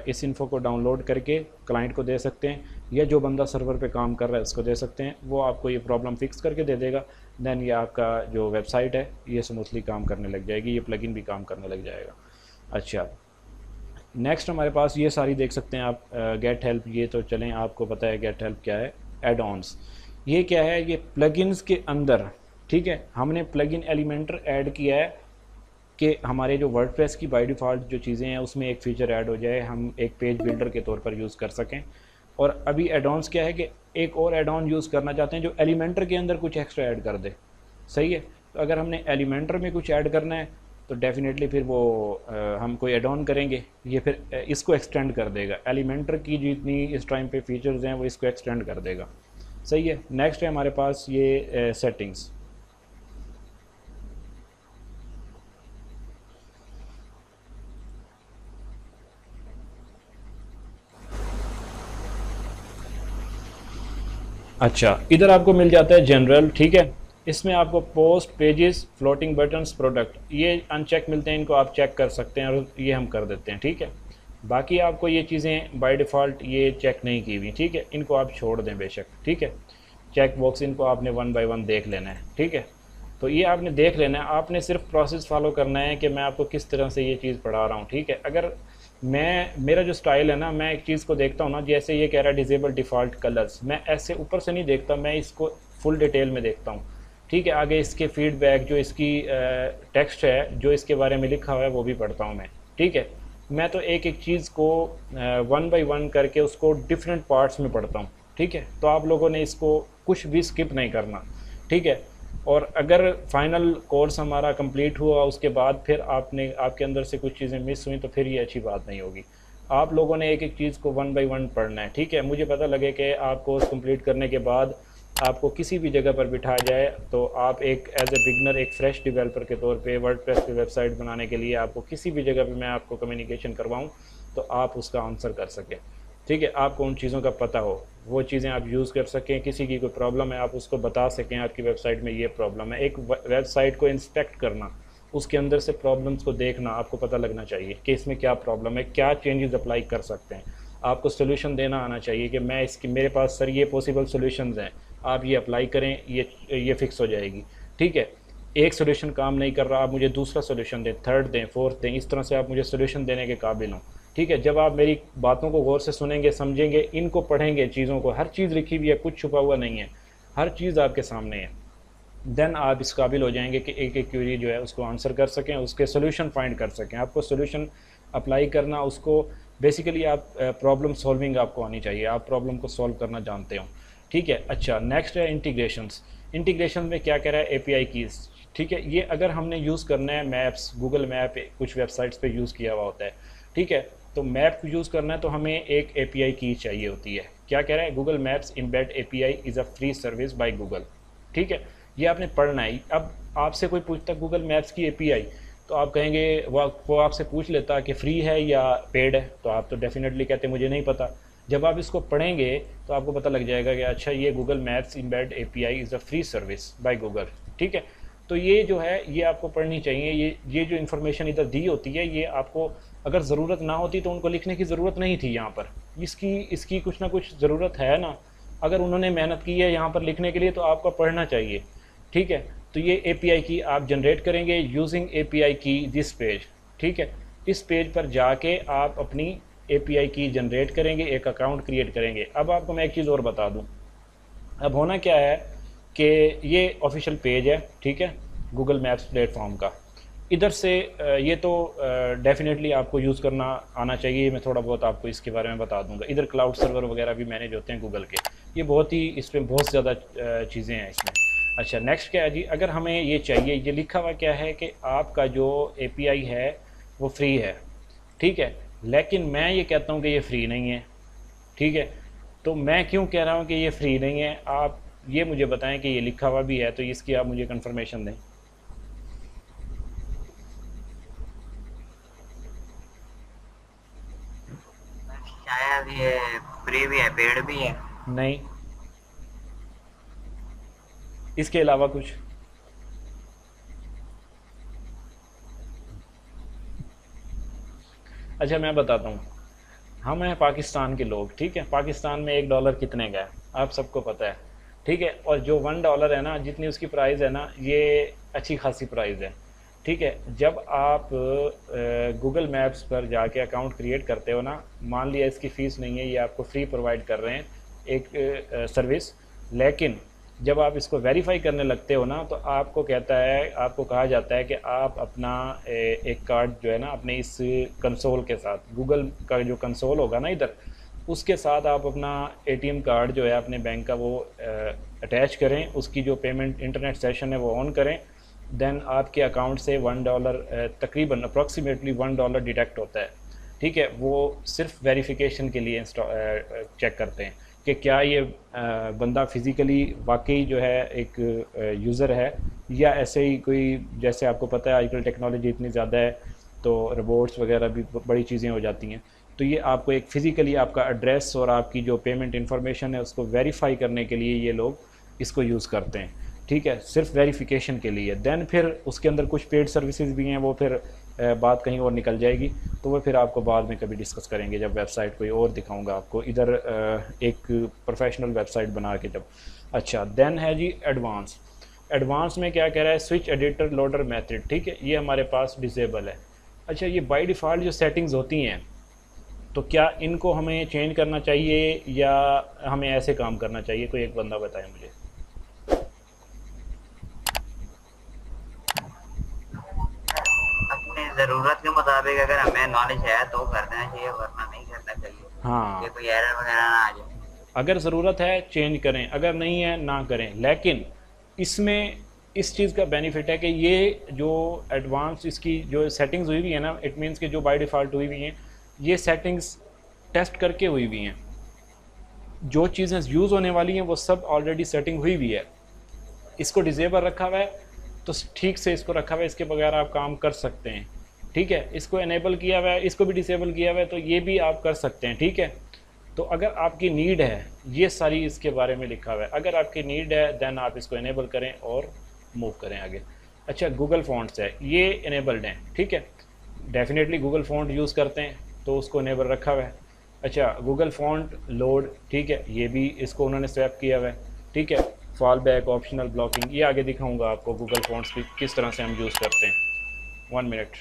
इस इन्फो को डाउनलोड करके क्लाइंट को दे सकते हैं, या जो बंदा सर्वर पे काम कर रहा है उसको दे सकते हैं, वो आपको ये प्रॉब्लम फिक्स करके दे देगा। देन ये आपका जो वेबसाइट है ये स्मूथली काम करने लग जाएगी, ये प्लगइन भी काम करने लग जाएगा। अच्छा, नेक्स्ट हमारे पास ये सारी देख सकते हैं आप, गेट हेल्प, ये तो चलें आपको पता है गेट हेल्प क्या है। एड ऑन्स, ये क्या है? ये प्लगइन्स के अंदर, ठीक है, हमने प्लगइन एलिमेंटर ऐड किया है कि हमारे जो वर्डप्रेस की बाय डिफ़ॉल्ट जो चीज़ें हैं उसमें एक फ़ीचर ऐड हो जाए, हम एक पेज बिल्डर के तौर पर यूज़ कर सकें। और अभी एड ऑन्स क्या है कि एक और एड ऑन यूज़ करना चाहते हैं जो एलिमेंटर के अंदर कुछ एक्स्ट्रा ऐड कर दे, सही है। तो अगर हमने एलिमेंटर में कुछ ऐड करना है तो डेफिनेटली फिर वो हम कोई एड ऑन करेंगे, ये फिर इसको एक्सटेंड कर देगा, एलिमेंटर की जितनी इस टाइम पे फीचर्स हैं वो इसको एक्सटेंड कर देगा, सही है। नेक्स्ट है हमारे पास ये सेटिंग्स। अच्छा, इधर आपको मिल जाता है जनरल, ठीक है। इसमें आपको post, pages, floating buttons, product, ये अनचेक मिलते हैं, इनको आप चेक कर सकते हैं और ये हम कर देते हैं, ठीक है। बाकी आपको ये चीज़ें बाय डिफ़ॉल्ट ये चेक नहीं की हुई, ठीक है, इनको आप छोड़ दें बेशक, ठीक है। चेक बॉक्स इनको आपने 1 बाय 1 देख लेना है, ठीक है। तो ये आपने देख लेना है, आपने सिर्फ प्रोसेस फॉलो करना है कि मैं आपको किस तरह से ये चीज़ पढ़ा रहा हूँ, ठीक है। अगर मेरा जो स्टाइल है ना, मैं एक चीज़ को देखता हूँ ना, जैसे ये कह रहा है डिसेबल डिफ़ॉल्ट कलर्स, मैं ऐसे ऊपर से नहीं देखता, मैं इसको फुल डिटेल में देखता हूँ, ठीक है। आगे इसके फीडबैक, जो इसकी टेक्स्ट है, जो इसके बारे में लिखा हुआ है वो भी पढ़ता हूँ मैं, ठीक है। मैं तो एक एक चीज़ को 1 बाय 1 करके उसको डिफरेंट पार्ट्स में पढ़ता हूँ, ठीक है। तो आप लोगों ने इसको कुछ भी स्किप नहीं करना, ठीक है। और अगर फाइनल कोर्स हमारा कंप्लीट हुआ उसके बाद फिर आपके अंदर से कुछ चीज़ें मिस हुई तो फिर ये अच्छी बात नहीं होगी। आप लोगों ने एक एक चीज़ को 1 बाय 1 पढ़ना है, ठीक है। मुझे पता लगे कि आप कोर्स कंप्लीट करने के बाद आपको किसी भी जगह पर बिठाया जाए तो आप एक एज ए बिगनर, एक फ्रेश डेवलपर के तौर पे वर्डप्रेस पे वेबसाइट बनाने के लिए आपको किसी भी जगह पे मैं आपको कम्युनिकेशन करवाऊँ तो आप उसका आंसर कर सकें। ठीक है, आपको उन चीज़ों का पता हो, वो चीज़ें आप यूज़ कर सकें, किसी की कोई प्रॉब्लम है आप उसको बता सकें आपकी वेबसाइट में ये प्रॉब्लम है। एक वेबसाइट को इंस्पेक्ट करना, उसके अंदर से प्रॉब्लम्स को देखना, आपको पता लगना चाहिए कि इसमें क्या प्रॉब्लम है, क्या चेंजेस अप्लाई कर सकते हैं। आपको सोल्यूशन देना आना चाहिए कि मैं इसकी, मेरे पास सर ये पॉसिबल सोल्यूशंस हैं, आप ये अप्लाई करें, ये फ़िक्स हो जाएगी। ठीक है, एक सोल्यूशन काम नहीं कर रहा, आप मुझे दूसरा सोल्यूशन दें, थर्ड दें, फोर्थ दें, इस तरह से आप मुझे सोल्यूशन देने के काबिल हों। ठीक है, जब आप मेरी बातों को गौर से सुनेंगे, समझेंगे, इनको पढ़ेंगे, चीज़ों को, हर चीज़ लिखी हुई है, कुछ छुपा हुआ नहीं है, हर चीज़ आपके सामने है, देन आप इस काबिल हो जाएंगे कि एक एक क्वेरी जो है उसको आंसर कर सकें, उसके सोल्यूशन फाइंड कर सकें। आपको सोल्यूशन अप्लाई करना, उसको बेसिकली आप प्रॉब्लम सॉल्विंग आपको आनी चाहिए, आप प्रॉब्लम को सॉल्व करना जानते हो। ठीक है, अच्छा नेक्स्ट है इंटीग्रेशंस। इंटीग्रेशन में क्या कह रहा है, एपीआई कीज़। ठीक है, ये अगर हमने यूज़ करना है मैप्स, गूगल मैप कुछ वेबसाइट्स पे यूज़ किया हुआ होता है। ठीक है, तो मैप को यूज़ करना है तो हमें एक एपीआई की चाहिए होती है। क्या कह रहा है, Google maps embed API is a free service by Google. ठीक है, ये आपने पढ़ना है। अब आपसे कोई पूछता गूगल मैप्स की एपीआई, तो आप कहेंगे, वो आपसे पूछ लेता कि फ्री है या पेड है, तो आप तो डेफिनेटली कहते मुझे नहीं पता। जब आप इसको पढ़ेंगे तो आपको पता लग जाएगा कि अच्छा ये Google maps embed API is a free service by Google. ठीक है, तो ये जो है ये आपको पढ़नी चाहिए। ये जो इन्फॉर्मेशन इधर दी होती है, ये आपको अगर ज़रूरत ना होती तो उनको लिखने की ज़रूरत नहीं थी यहाँ पर। इसकी कुछ ना कुछ ज़रूरत है ना, अगर उन्होंने मेहनत की है यहाँ पर लिखने के लिए तो आपको पढ़ना चाहिए। ठीक है, तो ये एपीआई की आप जनरेट करेंगे यूजिंग एपीआई की दिस पेज। ठीक है, इस पेज पर जाके आप अपनी एपीआई की जनरेट करेंगे, एक अकाउंट क्रिएट करेंगे। अब आपको मैं एक चीज़ और बता दूं, अब होना क्या है कि ये ऑफिशियल पेज है, ठीक है, गूगल मैप्स प्लेटफॉर्म का। इधर से ये तो डेफिनेटली आपको यूज़ करना आना चाहिए, मैं थोड़ा बहुत आपको इसके बारे में बता दूंगा। इधर क्लाउड सर्वर वगैरह भी मैनेज होते हैं गूगल के, ये बहुत ही, इसमें बहुत ज़्यादा चीज़ें हैं इसमें। अच्छा नेक्स्ट क्या है जी, अगर हमें ये चाहिए, ये लिखा हुआ क्या है कि आपका जो एपीआई है वो फ्री है। ठीक है, लेकिन मैं ये कहता हूँ कि ये फ्री नहीं है। ठीक है, तो मैं क्यों कह रहा हूँ कि ये फ्री नहीं है, आप ये मुझे बताएं कि ये लिखा हुआ भी है, तो इसकी आप मुझे कंफर्मेशन दें। शायद ये फ्री भी है, पेड भी है। नहीं, इसके अलावा कुछ? अच्छा मैं बताता हूँ, हम हैं पाकिस्तान के लोग। ठीक है, पाकिस्तान में $1 कितने का है आप सबको पता है। ठीक है, और जो $1 है ना, जितनी उसकी प्राइस है ना, ये अच्छी खासी प्राइस है। ठीक है, जब आप गूगल मैप्स पर जाके अकाउंट क्रिएट करते हो ना, मान लिया इसकी फ़ीस नहीं है, ये आपको फ्री प्रोवाइड कर रहे हैं एक सर्विस, लेकिन जब आप इसको वेरीफाई करने लगते हो ना, तो आपको कहता है, आपको कहा जाता है कि आप अपना एक कार्ड जो है ना, अपने इस कंसोल के साथ, गूगल का जो कंसोल होगा ना इधर, उसके साथ आप अपना एटीएम कार्ड जो है अपने बैंक का वो अटैच करें, उसकी जो पेमेंट इंटरनेट सेशन है वो ऑन करें, देन आपके अकाउंट से $1 तकरीबन अप्रॉक्सीमेटली $1 डिडक्ट होता है। ठीक है, वो सिर्फ वेरिफिकेशन के लिए चेक करते हैं कि क्या ये बंदा फ़िज़िकली वाकई जो है एक यूज़र है, या ऐसे ही कोई, जैसे आपको पता है आजकल टेक्नोलॉजी इतनी ज़्यादा है तो रोबोट्स वगैरह भी बड़ी चीज़ें हो जाती हैं, तो ये आपको एक फ़िज़िकली आपका एड्रेस और आपकी जो पेमेंट इन्फॉर्मेशन है उसको वेरीफाई करने के लिए ये लोग इसको यूज़ करते हैं। ठीक है, सिर्फ वेरिफिकेशन के लिए। देन फिर उसके अंदर कुछ पेड सर्विसेज भी हैं, वो फिर बात कहीं और निकल जाएगी, तो वो फिर आपको बाद में कभी डिस्कस करेंगे जब वेबसाइट कोई और दिखाऊंगा आपको, इधर एक प्रोफेशनल वेबसाइट बना के जब। अच्छा देन है जी एडवांस। एडवांस में क्या कह रहा है, स्विच एडिटर लोडर मेथड। ठीक है, ये हमारे पास डिसेबल है। अच्छा, ये बाय डिफ़ॉल्ट जो सेटिंग्स होती हैं, तो क्या इनको हमें चेंज करना चाहिए या हमें ऐसे काम करना चाहिए, कोई एक बंदा बताए मुझे। जरूरत के मुताबिक अगर हमें नॉलेज है तो कर देना चाहिए, वरना नहीं करना चाहिए हाँ, कि कोई एरर वगैरह ना आ जाए। अगर ज़रूरत है चेंज करें, अगर नहीं है ना करें। लेकिन इसमें इस चीज़ का बेनिफिट है कि ये जो एडवांस इसकी जो सेटिंग्स हुई हुई है ना, इट मीन्स कि जो बाय डिफ़ॉल्ट हुई हुई हैं, ये सेटिंग्स टेस्ट करके हुई हुई हैं। जो चीज़ें यूज़ होने वाली हैं वो सब ऑलरेडी सेटिंग हुई हुई है। इसको डिसेबल रखा हुआ है तो ठीक से इसको रखा हुआ है, इसके बगैर आप काम कर सकते हैं। ठीक है, इसको इनेबल किया हुआ है, इसको भी डिसेबल किया हुआ है, तो ये भी आप कर सकते हैं। ठीक है, तो अगर आपकी नीड है, ये सारी इसके बारे में लिखा हुआ है, अगर आपकी नीड है देन आप इसको इनेबल करें और मूव करें आगे। अच्छा, गूगल फॉन्ट्स है, ये इनेबल्ड हैं, ठीक है, डेफिनेटली गूगल फॉन्ट यूज़ करते हैं तो उसको इनेबल रखा हुआ है। अच्छा, गूगल फॉन्ट लोड, ठीक है, ये भी इसको उन्होंने स्वैप किया हुआ है, ठीक है। फॉल बैक, ऑप्शनल ब्लॉकिंग, ये आगे दिखाऊंगा आपको गूगल फॉन्ट्स भी किस तरह से हम यूज़ करते हैं। 1 मिनट।